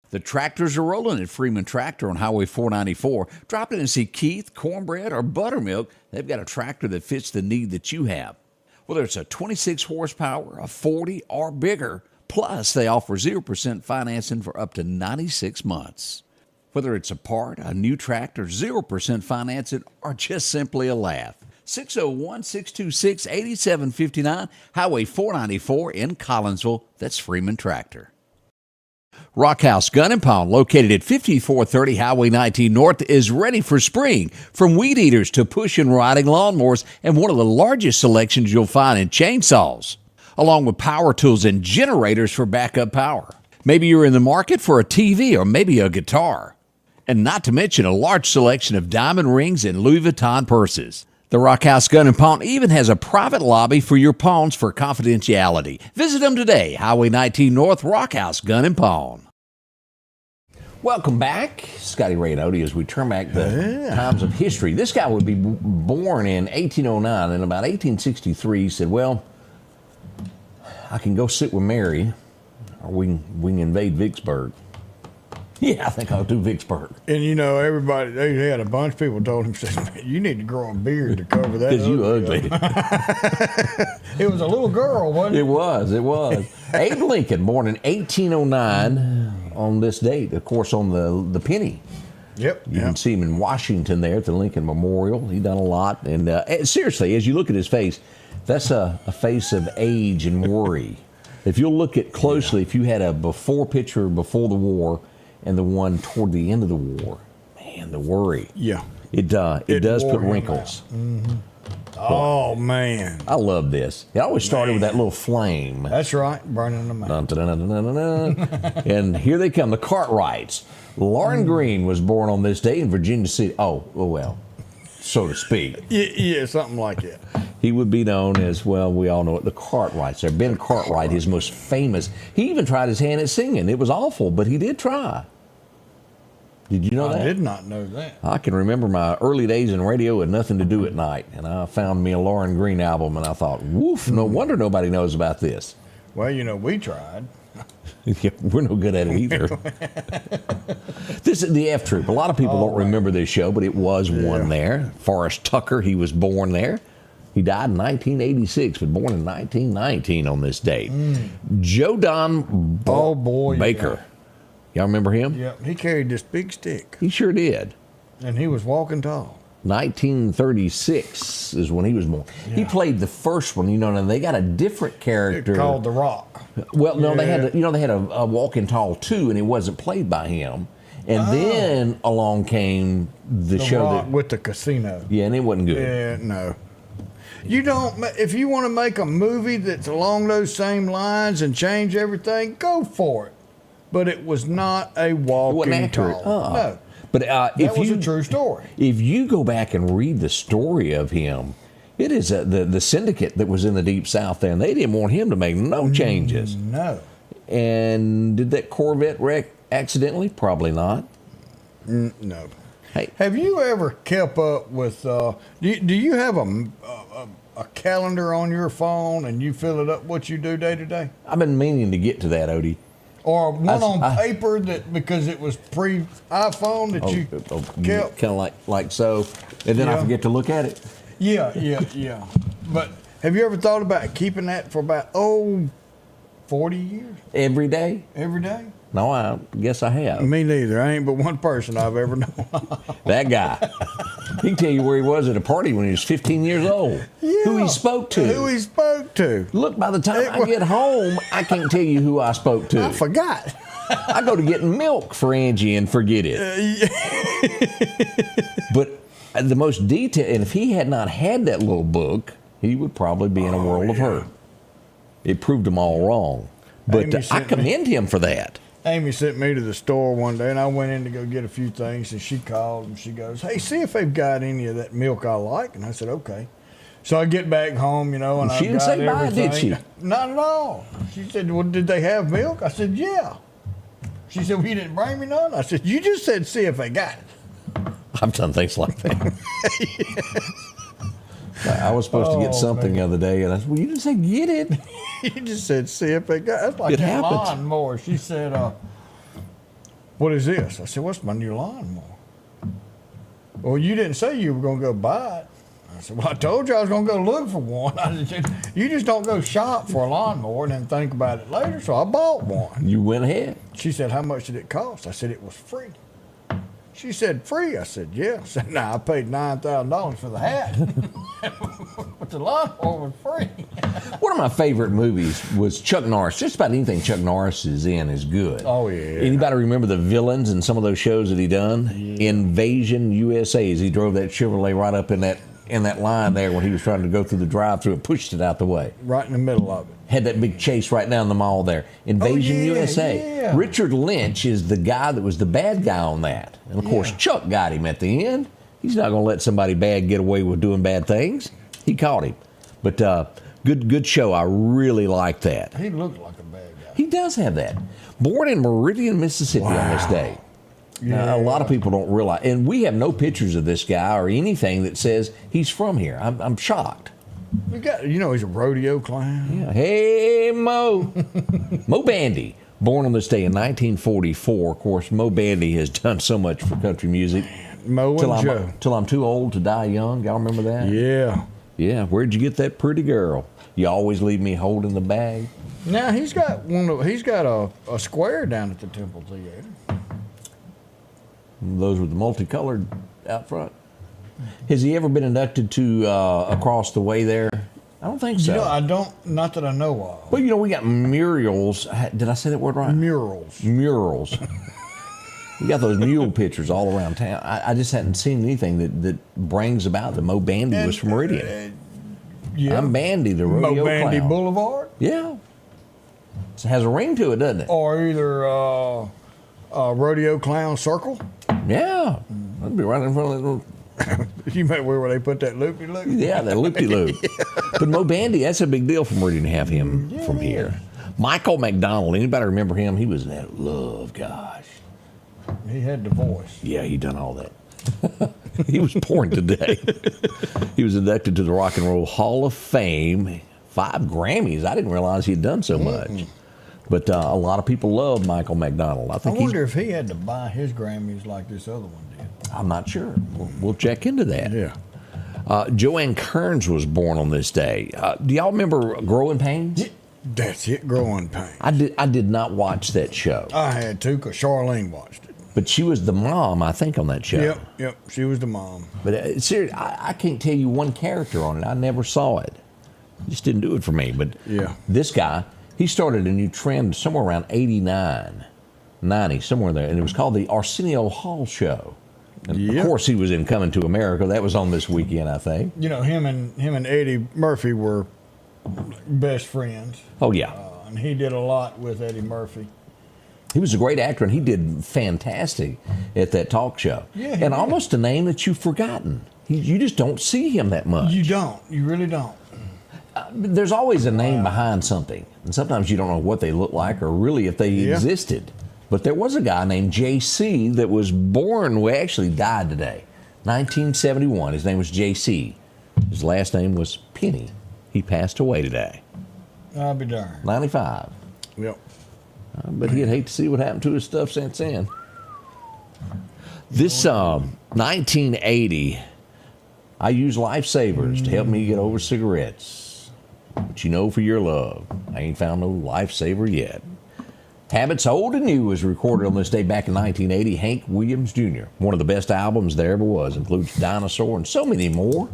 The tractors are rolling at Freeman Tractor on Highway 494. Drop in and see Keith, Cornbread, or Buttermilk. They've got a tractor that fits the need that you have. Whether it's a 26 horsepower, a 40, or bigger. Plus, they offer 0% financing for up to 96 months. Whether it's a part, a new tractor, 0% financing, or just simply a laugh. 601-626-8759, Highway 494 in Collinsville. That's Freeman Tractor. Rockhouse Gun & Pawn, located at 5430 Highway 19 North, is ready for spring. From weed eaters to push and riding lawnmowers, and one of the largest selections you'll find in chainsaws, along with power tools and generators for backup power. Maybe you're in the market for a TV or maybe a guitar. And not to mention a large selection of diamond rings and Louis Vuitton purses. The Rockhouse Gun & Pawn even has a private lobby for your pawns for confidentiality. Visit them today, Highway 19 North, Rockhouse Gun & Pawn. Welcome back, Scotty Ray and Odie, as we turn back the times of history. This guy would be born in 1809, and about 1863 he said, well, I can go sit with Mary, or we can invade Vicksburg. Yeah, I think I'll do Vicksburg. And everybody, they had a bunch of people told him, said, you need to grow a beard to cover that. Because you ugly. It was a little girl, wasn't it? It was. Abe Lincoln, born in 1809 on this date, of course, on the penny. Yep. You can see him in Washington there at the Lincoln Memorial. He done a lot. And seriously, as you look at his face, that's a face of age and worry. If you'll look at closely, if you had a before picture before the war and the one toward the end of the war, man, the worry. Yeah. It does put wrinkles. Mm-hmm. Oh, man. I love this. It always started with that little flame. That's right, burning them out. Dun, dun, dun, dun, dun, dun, dun. And here they come, the Cartwrights. Lauren Green was born on this day in Virginia City. Oh, well, so to speak. Yeah, something like that. He would be known as, well, we all know it, the Cartwrights. There, Ben Cartwright, his most famous. He even tried his hand at singing. It was awful, but he did try. Did you know that? I did not know that. I can remember my early days in radio had nothing to do at night, and I found me a Lauren Green album, and I thought, woof, no wonder nobody knows about this. Well, we tried. Yeah, we're no good at it either. This is the F Troop. A lot of people don't remember this show, but it was one there. Forrest Tucker, he was born there. He died in 1986, but born in 1919 on this date. Joe Don Baker. Y'all remember him? Yeah, he carried this big stick. He sure did. And he was walking tall. 1936 is when he was born. Yeah. He played the first one, and they got a different character. It's called The Rock. Well, no, they had a Walking Tall too, and it wasn't played by him. And then along came the show Rock with the casino. Yeah, and it wasn't good. Yeah, no. You don't. If you want to make a movie that's along those same lines and change everything, go for it. But it was not a Walking Tall. No. But that was a true story. If you go back and read the story of him, it is the syndicate that was in the Deep South there, and they didn't want him to make no changes. No. And did that Corvette wreck accidentally? Probably not. No. Hey, have you ever kept up with? Do you have a calendar on your phone and you fill it up what you do day to day? I've been meaning to get to that, Odie. Or one on paper that because it was pre-iPhone that you kept? Kind of like so, and then I forget to look at it. Yeah. But have you ever thought about keeping that for about 40 years? Every day? Every day? No, I guess I have. Me neither. I ain't but one person I've ever known. That guy. He can tell you where he was at a party when he was 15 years old. Yeah. Who he spoke to. Look, by the time I get home, I can't tell you who I spoke to. I forgot. I go to get milk for Angie and forget it. But the most detail, and if he had not had that little book, he would probably be in a world of hurt. It proved them all wrong. But I commend him for that. Amy sent me to the store one day, and I went in to go get a few things, and she called, and she goes, "Hey, see if they've got any of that milk I like." And I said, "Okay." So I get back home, and she didn't say bye, did she? Not at all. She said, "Well, did they have milk?" I said, "Yeah." She said, "Well, you didn't bring me none?" I said, "You just said see if they got it." I've done things like that. I was supposed to get something the other day, and I said, "Well, you didn't say get it." You just said see if they got it. That's like that lawnmower. She said, "What is this?" I said, "What's my new lawnmower?" "Well, you didn't say you were going to go buy it." I said, "Well, I told you I was going to go look for one." I said, "You just don't go shop for a lawnmower and then think about it later." So I bought one. You went ahead. She said, "How much did it cost?" I said, "It was free." She said, "Free?" I said, "Yeah." I said, "Nah, I paid $9,000 for the hat." But the lawnmower was free. One of my favorite movies was Chuck Norris. Just about anything Chuck Norris is in is good. Oh, yeah. Anybody remember the villains in some of those shows that he done? Yeah. Invasion USA, as he drove that Chevrolet right up in that line there when he was trying to go through the drive-thru and pushed it out the way. Right in the middle of it. Had that big chase right down the mall there. Invasion USA. Yeah. Richard Lynch is the guy that was the bad guy on that. And, of course, Chuck got him at the end. He's not going to let somebody bad get away with doing bad things. He caught him. But good show. I really like that. He looked like a bad guy. He does have that. Born in Meridian, Mississippi on this day. Yeah. Now, a lot of people don't realize. And we have no pictures of this guy or anything that says he's from here. I'm shocked. We got, he's a rodeo clown. Yeah. Hey, Mo. Mo Bandy, born on this day in 1944. Of course, Mo Bandy has done so much for country music. Mo and Joe. Till I'm too old to die young. Y'all remember that? Yeah. Yeah. Where'd you get that pretty girl? You always leave me holding the bag. Now he's got a square down at the Temple Theater. Those with the multicolored out front. Has he ever been inducted to Across the Way there? I don't think so. Not that I know of. Well, we got murals. Did I say that word right? Murals. We got those mule pictures all around town. I just hadn't seen anything that brings about that Mo Bandy was from Meridian. Yeah. I'm Bandy, the rodeo Mo Bandy clown. Boulevard? Yeah. It has a ring to it, doesn't it? Or either Rodeo Clown Circle? Yeah. That'd be right in front of that little... You remember where they put that loopy-loop? Yeah, that loopy-loop. But Mo Bandy, that's a big deal for Meridian to have him from here. Michael McDonald, anybody remember him? He was that love, gosh. He had the voice. Yeah, he done all that. He was born today. He was inducted to the Rock and Roll Hall of Fame. 5 Grammys. I didn't realize he'd done so much. But a lot of people love Michael McDonald. I wonder if he had to buy his Grammys like this other one did. I'm not sure. We'll check into that. Yeah. Joanne Kearns was born on this day. Do y'all remember Growing Pains? That's it, Growing Pains. I did not watch that show. I had to because Charlene watched it. But she was the mom, I think, on that show. Yep. She was the mom. But seriously, I can't tell you one character on it. I never saw it. It just didn't do it for me. But this guy, he started a new trend somewhere around 89, 90, somewhere there. And it was called the Arsenio Hall Show. And of course, he was in Coming to America. That was on this weekend, I think. Him and Eddie Murphy were best friends. Oh, yeah. And he did a lot with Eddie Murphy. He was a great actor, and he did fantastic at that talk show. Yeah, and almost a name that you've forgotten. You just don't see him that much. You don't. You really don't. There's always a name behind something, and sometimes you don't know what they look like or really if they existed. But there was a guy named J.C. that was born, well, actually died today, 1971. His name was J.C. His last name was Penny. He passed away today. I'll be darned. 95. Yep. But he'd hate to see what happened to his stuff since then. This 1980, I use lifesavers to help me get over cigarettes. But you know, for your love, I ain't found no lifesaver yet. Habits Old and New was recorded on this day back in 1980. Hank Williams Jr., one of the best albums there ever was, includes Dinosaur and so many more.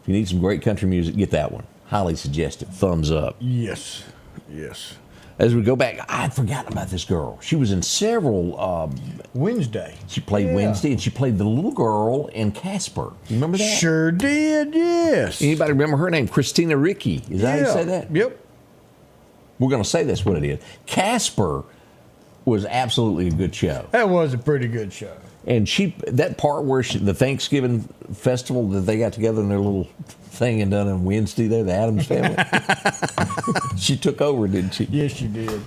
If you need some great country music, get that one. Highly suggested. Thumbs up. Yes. Yes. As we go back, I had forgotten about this girl. She was in several... Wednesday. She played Wednesday, and she played the little girl in Casper. You remember that? Sure did, yes. Anybody remember her name? Christina Ricci. Is that how you say that? Yep. We're going to say that's what it is. Casper was absolutely a good show. That was a pretty good show. And that part where the Thanksgiving festival that they got together in their little thing and done on Wednesday there, the Addams family. She took over, didn't she? Yes, she did.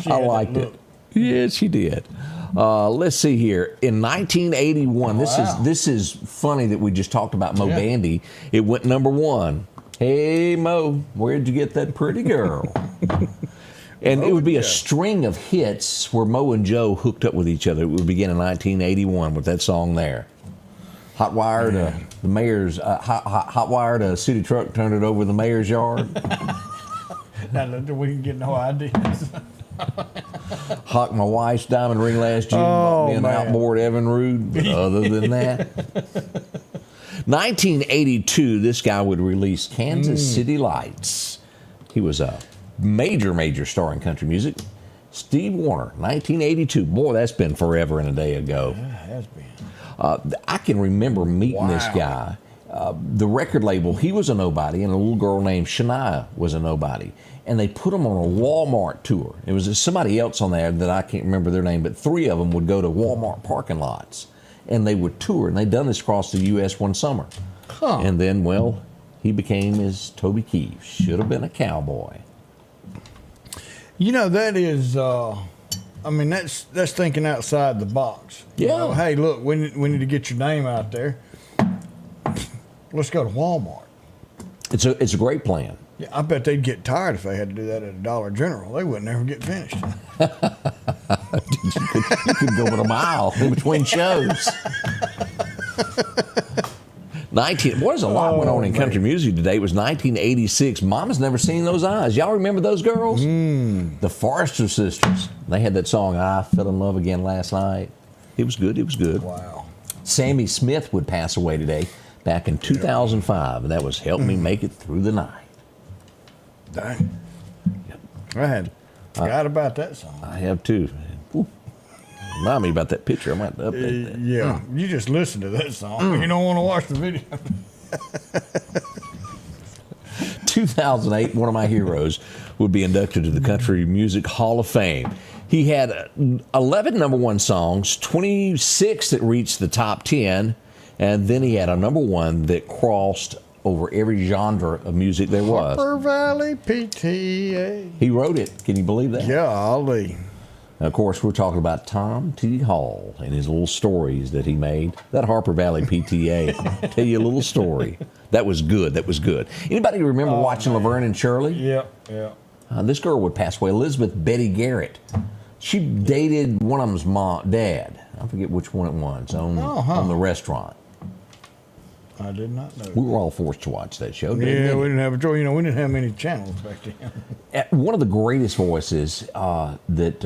I liked it. Yes, she did. Let's see here. In 1981, this is funny that we just talked about Mo Bandy. It went #1. Hey, Mo, where'd you get that pretty girl? And it would be a string of hits where Mo and Joe hooked up with each other. It would begin in 1981 with that song there. Hot wired the mayor's hot wired a city truck, turned it over the mayor's yard. Now we can get no ideas. Hocked my wife's diamond ring last June. Bought me an outboard Evinrude. But other than that, 1982, this guy would release Kansas City Lights. He was a major star in country music. Steve Wariner, 1982. Boy, that's been forever and a day ago. Yeah, it has been. I can remember meeting this guy. The record label, he was a nobody, and a little girl named Shania was a nobody. And they put them on a Walmart tour. It was somebody else on there that I can't remember their name, but 3 of them would go to Walmart parking lots. And they would tour, and they'd done this across the U.S. one summer. Huh. And then, well, he became as Toby Keith. Should have been a cowboy. You know, that is, that's thinking outside the box. Yeah. You know, hey, look, we need to get your name out there. Let's go to Walmart. It's a great plan. Yeah, I bet they'd get tired if they had to do that at a Dollar General. They wouldn't ever get finished. You could go with a mile in between shows. There's a lot went on in country music today. It was 1986. Mama's Never Seen Those Eyes. Y'all remember those girls? The Forrester Sisters. They had that song, I Fell in Love Again Last Night. It was good. It was good. Wow. Sammy Smith would pass away today, back in 2005, and that was Help Me Make It Through the Night. Dang. Yep. I had forgot about that song. I have too. Ooh. Remind me about that picture. I might update that. Yeah, you just listen to that song. You don't want to watch the video. 2008, one of my heroes would be inducted to the Country Music Hall of Fame. He had 11 #1 songs, 26 that reached the top 10, and then he had a #1 that crossed over every genre of music there was. Harper Valley PTA. He wrote it. Can you believe that? Golly. Of course, we're talking about Tom T. Hall and his little stories that he made. That Harper Valley PTA. Tell you a little story. That was good. That was good. Anybody remember watching Laverne and Shirley? Yeah. This girl would pass away, Elizabeth Betty Garrett. She dated one of them's dad. I forget which one it was, on the restaurant. I did not know. We were all forced to watch that show. Yeah, we didn't have a choice. We didn't have many channels back then. One of the greatest voices that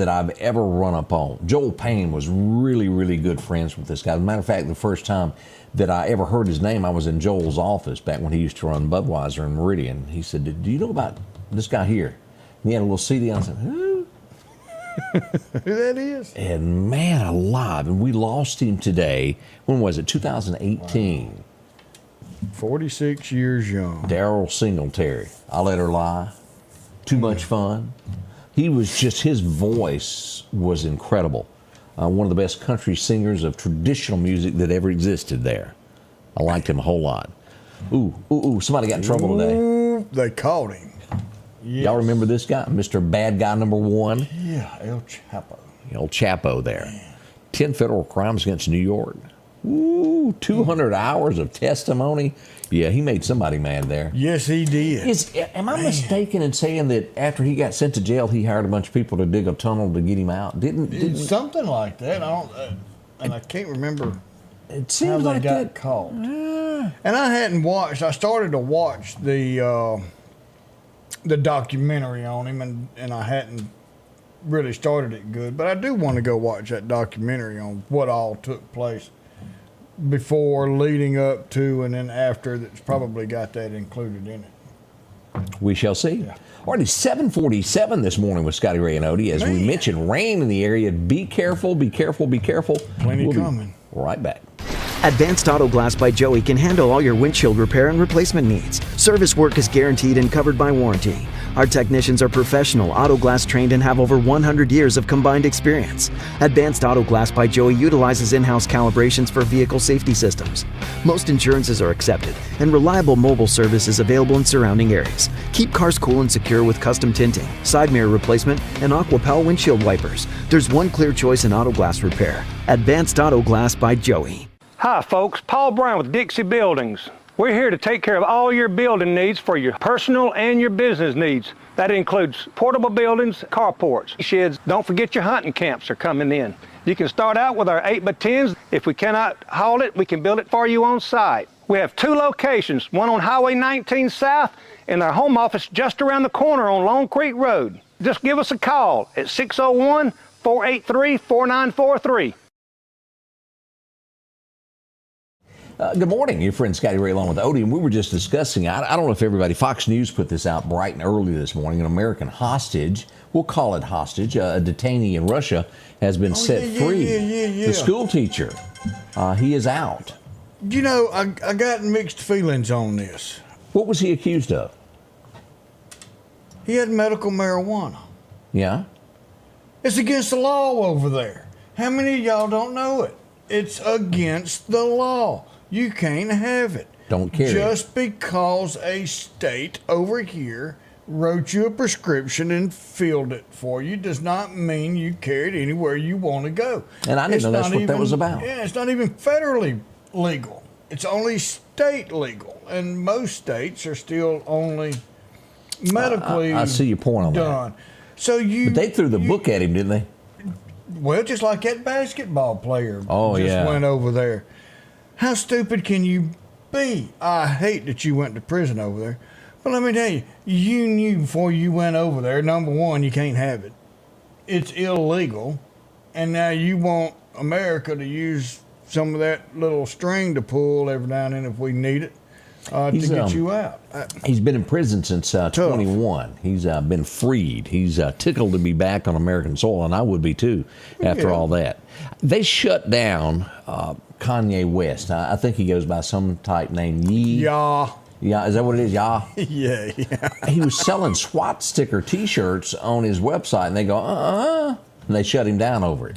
I've ever run upon. Joel Payne was really good friends with this guy. As a matter of fact, the first time that I ever heard his name, I was in Joel's office back when he used to run Budweiser in Meridian. He said, "Do you know about this guy here?" And he had a little CD on. I said, "Who?" Who that is? And man alive, and we lost him today. When was it? 2018. Wow. 46 years young. Daryl Singletary. I Let Her Lie. Too Much Fun. He was just, his voice was incredible. One of the best country singers of traditional music that ever existed there. I liked him a whole lot. Ooh, somebody got in trouble today. Ooh, they caught him. Yes. Y'all remember this guy, Mr. Bad Guy number 1? Yeah, El Chapo. El Chapo there. 10 federal crimes against New York. Ooh, 200 hours of testimony. Yeah, he made somebody mad there. Yes, he did. Am I mistaken in saying that after he got sent to jail, he hired a bunch of people to dig a tunnel to get him out? Didn't something like that? I can't remember. It seems how like they got that. caught. And I hadn't watched. I started to watch the documentary on him, and I hadn't really started it good. But I do want to go watch that documentary on what all took place before, leading up to, and then after. That's probably got that included in it. We shall see. Yeah. Already 7:47 this morning with Scotty Ray and Odie. As we mentioned, rain in the area. Be careful, be careful, be careful. Plenty coming. Right back. Advanced Auto Glass by Joey can handle all your windshield repair and replacement needs. Service work is guaranteed and covered by warranty. Our technicians are professional, auto glass trained, and have over 100 years of combined experience. Advanced Auto Glass by Joey utilizes in-house calibrations for vehicle safety systems. Most insurances are accepted, and reliable mobile service is available in surrounding areas. Keep cars cool and secure with custom tinting, side mirror replacement, and AquaPal windshield wipers. There's one clear choice in auto glass repair. Advanced Auto Glass by Joey. Hi folks, Paul Brown with Dixie Buildings. We're here to take care of all your building needs for your personal and your business needs. That includes portable buildings, carports, sheds. Don't forget your hunting camps are coming in. You can start out with our 8x10s. If we cannot haul it, we can build it for you on site. We have 2 locations, one on Highway 19 South and our home office just around the corner on Long Creek Road. Just give us a call at 601-483-4943. Good morning, your friend Scotty Ray along with Odie, and we were just discussing, I don't know if everybody, Fox News put this out bright and early this morning, an American hostage, we'll call it hostage, a detainee in Russia has been set free. Yeah. The school teacher, he is out. You know, I got mixed feelings on this. What was he accused of? He had medical marijuana. Yeah? It's against the law over there. How many of y'all don't know it? It's against the law. You can't have it. Don't carry it. Just because a state over here wrote you a prescription and filled it for you does not mean you carry it anywhere you want to go. And I didn't know that's what that was about. Yeah, it's not even federally legal. It's only state legal. And most states are still only medically I see your point on done. that. So but they threw the book at him, didn't they? Well, just like that basketball player just went over there. How stupid can you be? I hate that you went to prison over there. But let me tell you, you knew before you went over there, number one, you can't have it. It's illegal. And now you want America to use some of that little string to pull every now and then if we need it to get you out. He's been in prison since 21. He's been freed. He's tickled to be back on American soil, and I would be too after all that. They shut down Kanye West. I think he goes by some type named Yee. Yeah. Yeah, is that what it is? Yeah. Yeah. He was selling SWAT sticker T-shirts on his website, and they go, and they shut him down over it.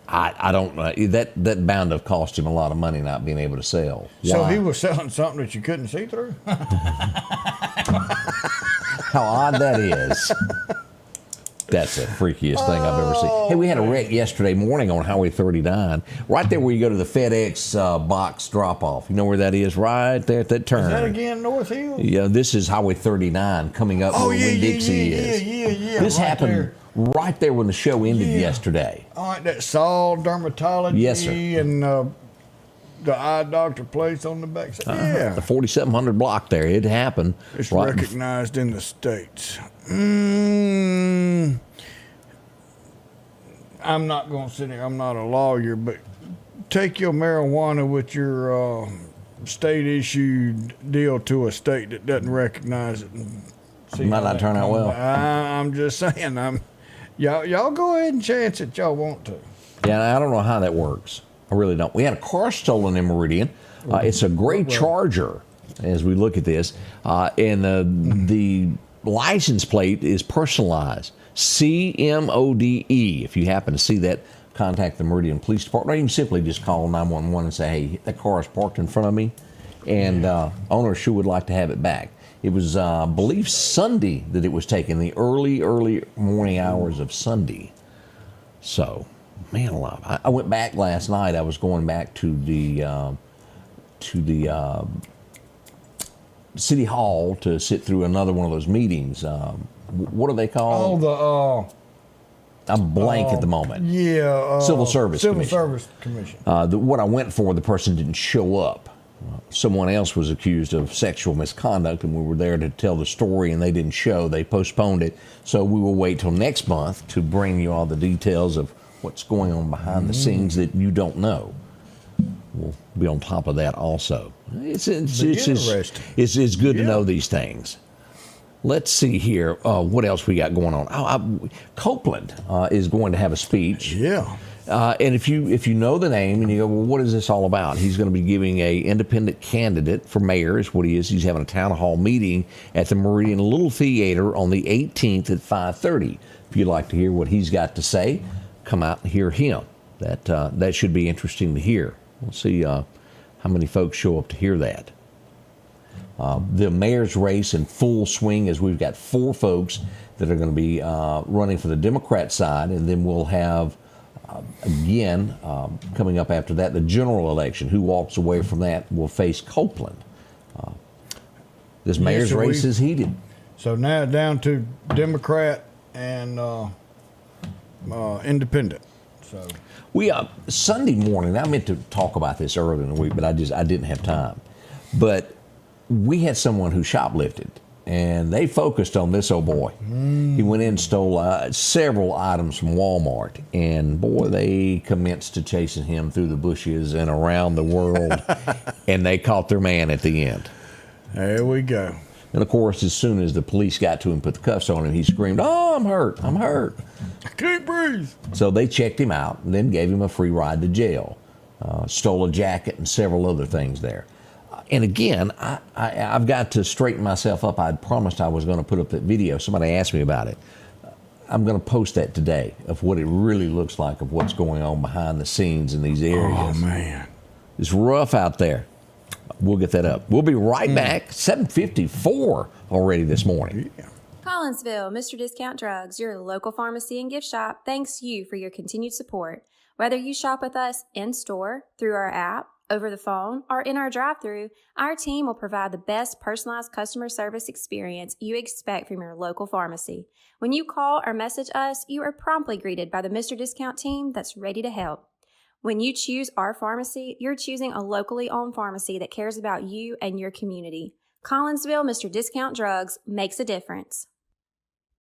I don't know. That bound to have cost him a lot of money not being able to sell. Why? So he was selling something that you couldn't see through? How odd that is. That's the freakiest thing I've ever seen. Hey, we had a wreck yesterday morning on Highway 39, right there where you go to the FedEx box drop-off. You know where that is? Right there at that turn. Is that again North Hill? Yeah, this is Highway 39 coming up where Winn-Dixie is. Yeah. This right happened there. right there when the show ended yesterday. All right, that Saul Dermatology Yes, sir. and the eye doctor place on the back side. Yeah. The 4700 block there. It happened. It's right recognized in the States. I'm not going to sit here. I'm not a lawyer, but take your marijuana with your state-issued deal to a state that doesn't recognize it. And see might how not that turn out well. I'm just saying. Y'all go ahead and chance it. Y'all want to. Yeah, I don't know how that works. I really don't. We had a car stolen in Meridian. It's a gray Charger as we look at this. And the license plate is personalized. CMODE. If you happen to see that, contact the Meridian Police Department. Or you can simply just call 911 and say, hey, that car is parked in front of me, and owner sure would like to have it back. It was, I believe, Sunday that it was taken, the early morning hours of Sunday. So, man alive. I went back last night. I was going back to the City Hall to sit through another one of those meetings. What are they called? I'm blank at the moment. Yeah. Civil Service Commission. Service Commission. What I went for, the person didn't show up. Someone else was accused of sexual misconduct, and we were there to tell the story, and they didn't show. They postponed it. So we will wait till next month to bring you all the details of what's going on behind the scenes that you don't know. We'll be on top of that also. It's good to know these things. Let's see here. What else we got going on? Copeland is going to have a speech. Yeah. And if you know the name and you go, well, what is this all about? He's going to be giving a independent candidate for mayor is what he is. He's having a town hall meeting at the Meridian Little Theater on the 18th at 5:30. If you'd like to hear what he's got to say, come out and hear him. That should be interesting to hear. We'll see how many folks show up to hear that. The mayor's race in full swing as we've got 4 folks that are going to be running for the Democrat side, and then we'll have, again, coming up after that, the general election. Who walks away from that will face Copeland. This mayor's race is heated. So now down to Democrat and Independent. So we Sunday morning, I meant to talk about this earlier in the week, but I didn't have time. But we had someone who shoplifted, and they focused on this old boy. He went in and stole several items from Walmart, and boy, they commenced to chasing him through the bushes and around the world, and they caught their man at the end. There we go. And of course, as soon as the police got to him, put the cuffs on him, he screamed, "Oh, I'm hurt, I'm hurt. I can't breathe." So they checked him out and then gave him a free ride to jail. Stole a jacket and several other things there. And again, I've got to straighten myself up. I'd promised I was going to put up that video. Somebody asked me about it. I'm going to post that today of what it really looks like, of what's going on behind the scenes in these areas. Oh, man. It's rough out there. We'll get that up. We'll be right back. 7:54 already this morning. Yeah. Collinsville, Mr. Discount Drugs, your local pharmacy and gift shop, thanks you for your continued support. Whether you shop with us in-store, through our app, over the phone, or in our drive-thru, our team will provide the best personalized customer service experience you expect from your local pharmacy. When you call or message us, you are promptly greeted by the Mr. Discount team that's ready to help. When you choose our pharmacy, you're choosing a locally owned pharmacy that cares about you and your community. Collinsville, Mr. Discount Drugs makes a difference.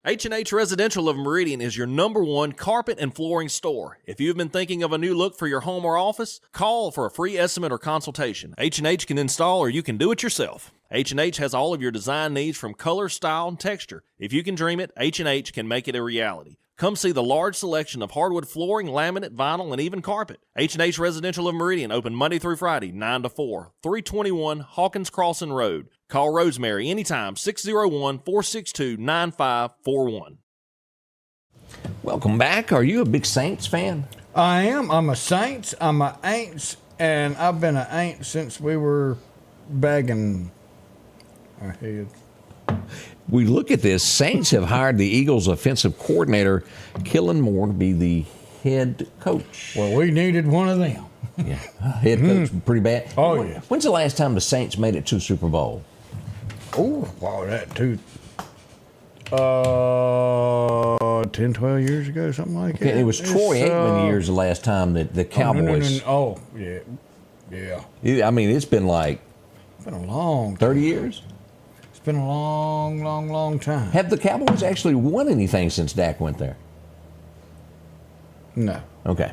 H&H Residential of Meridian is your #1 carpet and flooring store. If you've been thinking of a new look for your home or office, call for a free estimate or consultation. H&H can install or you can do it yourself. H&H has all of your design needs from color, style, and texture. If you can dream it, H&H can make it a reality. Come see the large selection of hardwood flooring, laminate, vinyl, and even carpet. H&H Residential of Meridian, open Monday through Friday, 9 to 4, 321 Hawkins Crossing Road. Call Rosemary anytime, 601-462-9541. Welcome back. Are you a big Saints fan? I am. I'm a Saints. I'm a Aints, and I've been an Aints since we were bagging our heads. We look at this. Saints have hired the Eagles' offensive coordinator, Kellen Moore, to be the head coach. Well, we needed one of them. Yeah, head coach, pretty bad. Oh, yeah. When's the last time the Saints made it to Super Bowl? Oh, wow, that too. 10, 12 years ago, something like that. Yeah, it was Troy Aikman years the last time that the Cowboys. Oh, yeah. I mean, it's been like. It's been a long 30 years? It's been a long, long, long time. Have the Cowboys actually won anything since Dak went there? No. Okay.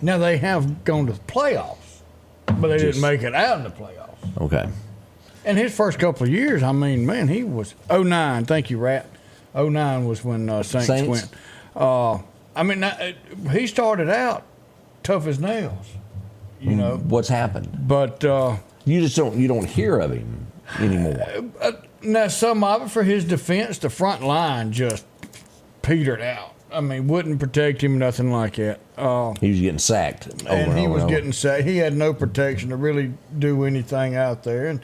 Now, they have gone to the playoffs, but they didn't make it out in the playoffs. Okay. And his first couple of years, I mean, man, he was 09. Thank you, Rat. 09 was when Saints went. I mean, he started out tough as nails, you know. What's happened? But you don't hear of him anymore. Now, some of it, for his defense, the front line just petered out. I mean, wouldn't protect him, nothing like that. He was getting sacked. And he was getting sacked. He had no protection to really do anything out there. And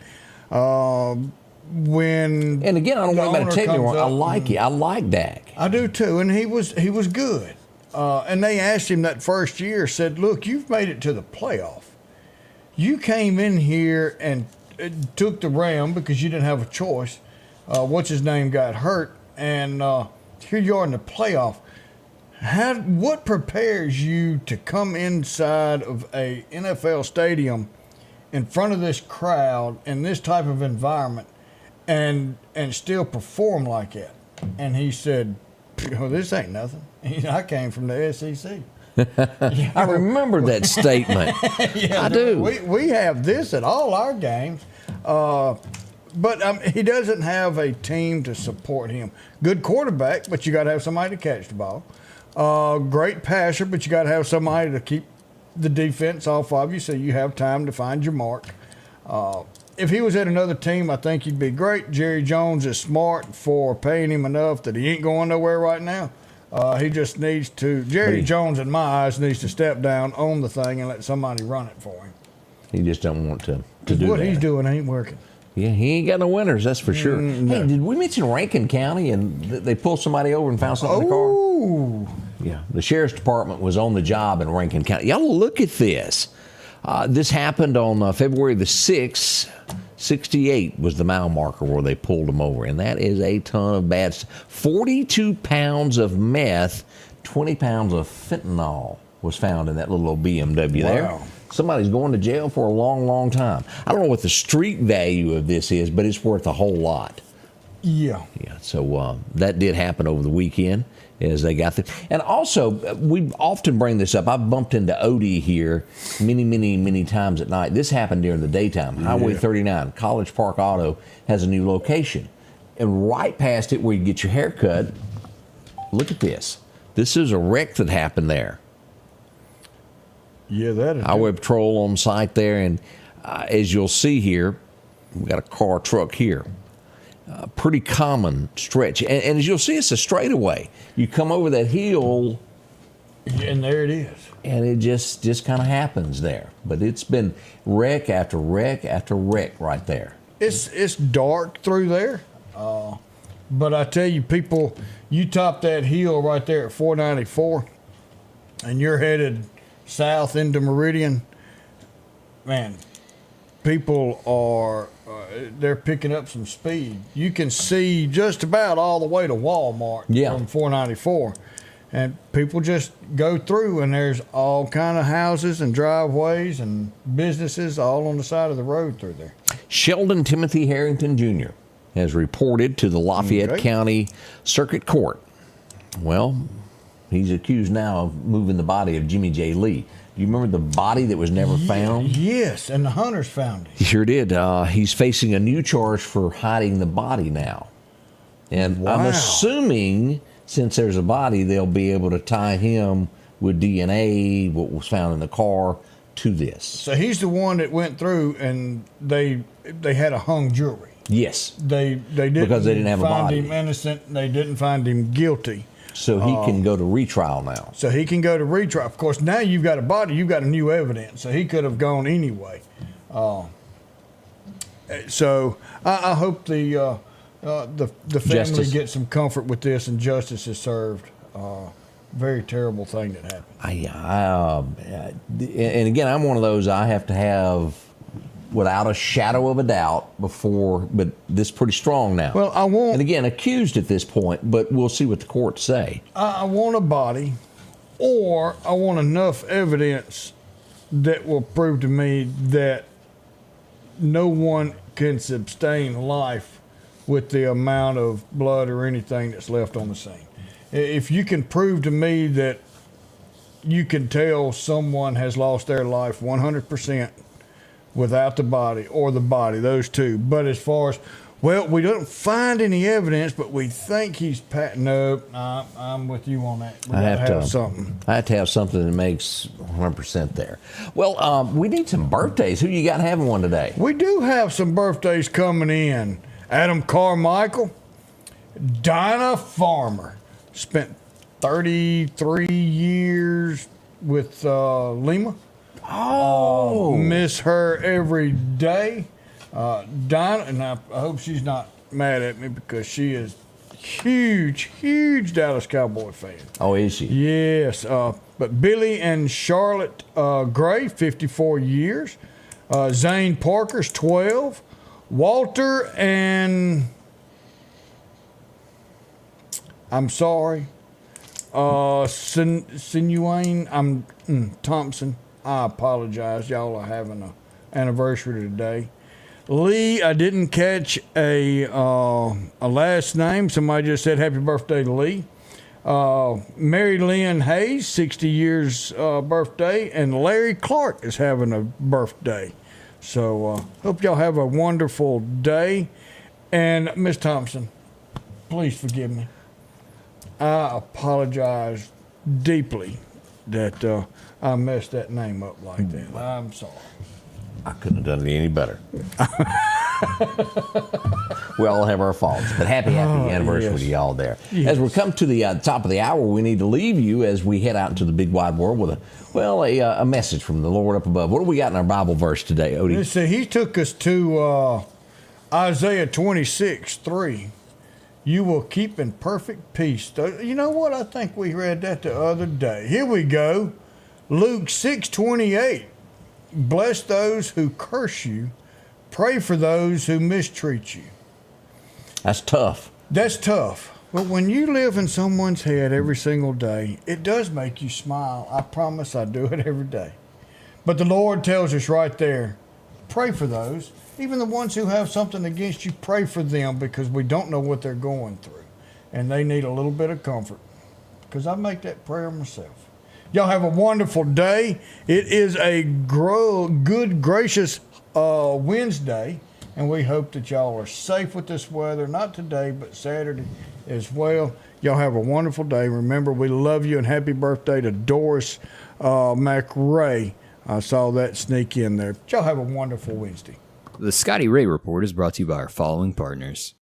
and again, I don't want to take me wrong. I like it. I like Dak. I do too, and he was good. And they asked him that first year, said, "Look, you've made it to the playoff. You came in here and took the round because you didn't have a choice. What's his name got hurt, and here you are in the playoff. What prepares you to come inside of a NFL stadium in front of this crowd in this type of environment and still perform like that?" And he said, "This ain't nothing. I came from the SEC." I remember that statement. Yeah, I do. We have this at all our games. But he doesn't have a team to support him. Good quarterback, but you got to have somebody to catch the ball. Great passer, but you got to have somebody to keep the defense off of you so you have time to find your mark. If he was at another team, I think he'd be great. Jerry Jones is smart for paying him enough that he ain't going nowhere right now. He just needs to, Jones, in my eyes, needs to step down, own the thing, and let somebody run it for him. He just don't want to do that. What he's doing ain't working. Yeah, he ain't got no winners, that's for sure. No. Hey, did we mention Rankin County and they pulled somebody over and found something in the car? Oh. Yeah, the sheriff's department was on the job in Rankin County. Y'all look at this. This happened on February the 6th. 68 was the mile marker where they pulled him over, and that is a ton of bad stuff. 42 pounds of meth, 20 pounds of fentanyl was found in that little old BMW there. Somebody's going to jail for a long, long time. I don't know what the street value of this is, but it's worth a whole lot. Yeah. Yeah, so that did happen over the weekend as they got there. And also, we often bring this up. I've bumped into Odie here many, many, many times at night. This happened during the daytime. Yeah. Highway 39, College Park Auto has a new location. And right past it where you get your hair cut, look at this. This is a wreck that happened there. Yeah, that is. Highway Patrol on site there. And as you'll see here, we've got a truck here. Pretty common stretch. And as you'll see, it's a straightaway. You come over that hill. And there it is. And it just kind of happens there. But it's been wreck after wreck after wreck right there. It's dark through there. But I tell you, people, you top that hill right there at 494, and you're headed south into Meridian, man, people are they're picking up some speed. You can see just about all the way to Walmart from 494, and people just go through, and there's all kind of houses and driveways and businesses all on the side of the road through there. Sheldon Timothy Harrington Jr. has reported to the Lafayette County Circuit Court. Well, he's accused now of moving the body of Jimmy J. Lee. Do you remember the body that was never found? Yes, and the hunters found it. He sure did. He's facing a new charge for hiding the body now. And I'm assuming since there's a body, they'll be able to tie him with DNA, what was found in the car, to this. So he's the one that went through and they had a hung jury. Yes. They didn't because they didn't have a body. Find him innocent. They didn't find him guilty. So he can go to retrial now. So he can go to retrial. Of course, now you've got a body. You've got a new evidence. So he could have gone anyway. So I hope the family gets some comfort with this and justice is served. Very terrible thing that happened. And again, I'm one of those I have to have without a shadow of a doubt before, but this is pretty strong now. Well, I want, and again, accused at this point, but we'll see what the courts say. I want a body, or I want enough evidence that will prove to me that no one can sustain life with the amount of blood or anything that's left on the scene. If you can prove to me that you can tell someone has lost their life 100% without the body or the body, those two. But as far as, well, we don't find any evidence, but we think he's no, I'm with you on that. We gotta have something. I have to have something that makes 100% there. Well, we need some birthdays. Who you got having one today? We do have some birthdays coming in. Adam Carmichael. Dinah Farmer. Spent 33 years with Lima. Oh. Miss her every day. Dinah, and I hope she's not mad at me because she is huge Dallas Cowboy fan. Oh, is she? Yes. But Billy and Charlotte Gray, 54 years. Zane Parker's 12. Walter and I'm sorry. Sinuane Thompson. I apologize. Y'all are having an anniversary today. Lee, I didn't catch a last name. Somebody just said happy birthday to Lee. Mary Lynn Hayes, 60 years birthday, and Larry Clark is having a birthday. So hope y'all have a wonderful day. And Miss Thompson, please forgive me. I apologize deeply that I messed that name up like that. I'm sorry. I couldn't have done it any better. We all have our faults, but happy anniversary to y'all there. Yes. As we come to the top of the hour, we need to leave you as we head out into the big wide world with a message from the Lord up above. What do we got in our Bible verse today, Odie? Let's see, he took us to Isaiah 26:3. You will keep in perfect peace. You know what? I think we read that the other day. Here we go. Luke 6:28. Bless those who curse you. Pray for those who mistreat you. That's tough. That's tough. But when you live in someone's head every single day, it does make you smile. I promise I do it every day. But the Lord tells us right there, pray for those. Even the ones who have something against you, pray for them because we don't know what they're going through. And they need a little bit of comfort. Because I make that prayer myself. Y'all have a wonderful day. It is a good, gracious Wednesday. And we hope that y'all are safe with this weather. Not today, but Saturday as well. Y'all have a wonderful day. Remember, we love you and happy birthday to Doris McRae. I saw that sneak in there. Y'all have a wonderful Wednesday. The Scotty Ray Report is brought to you by our following partners.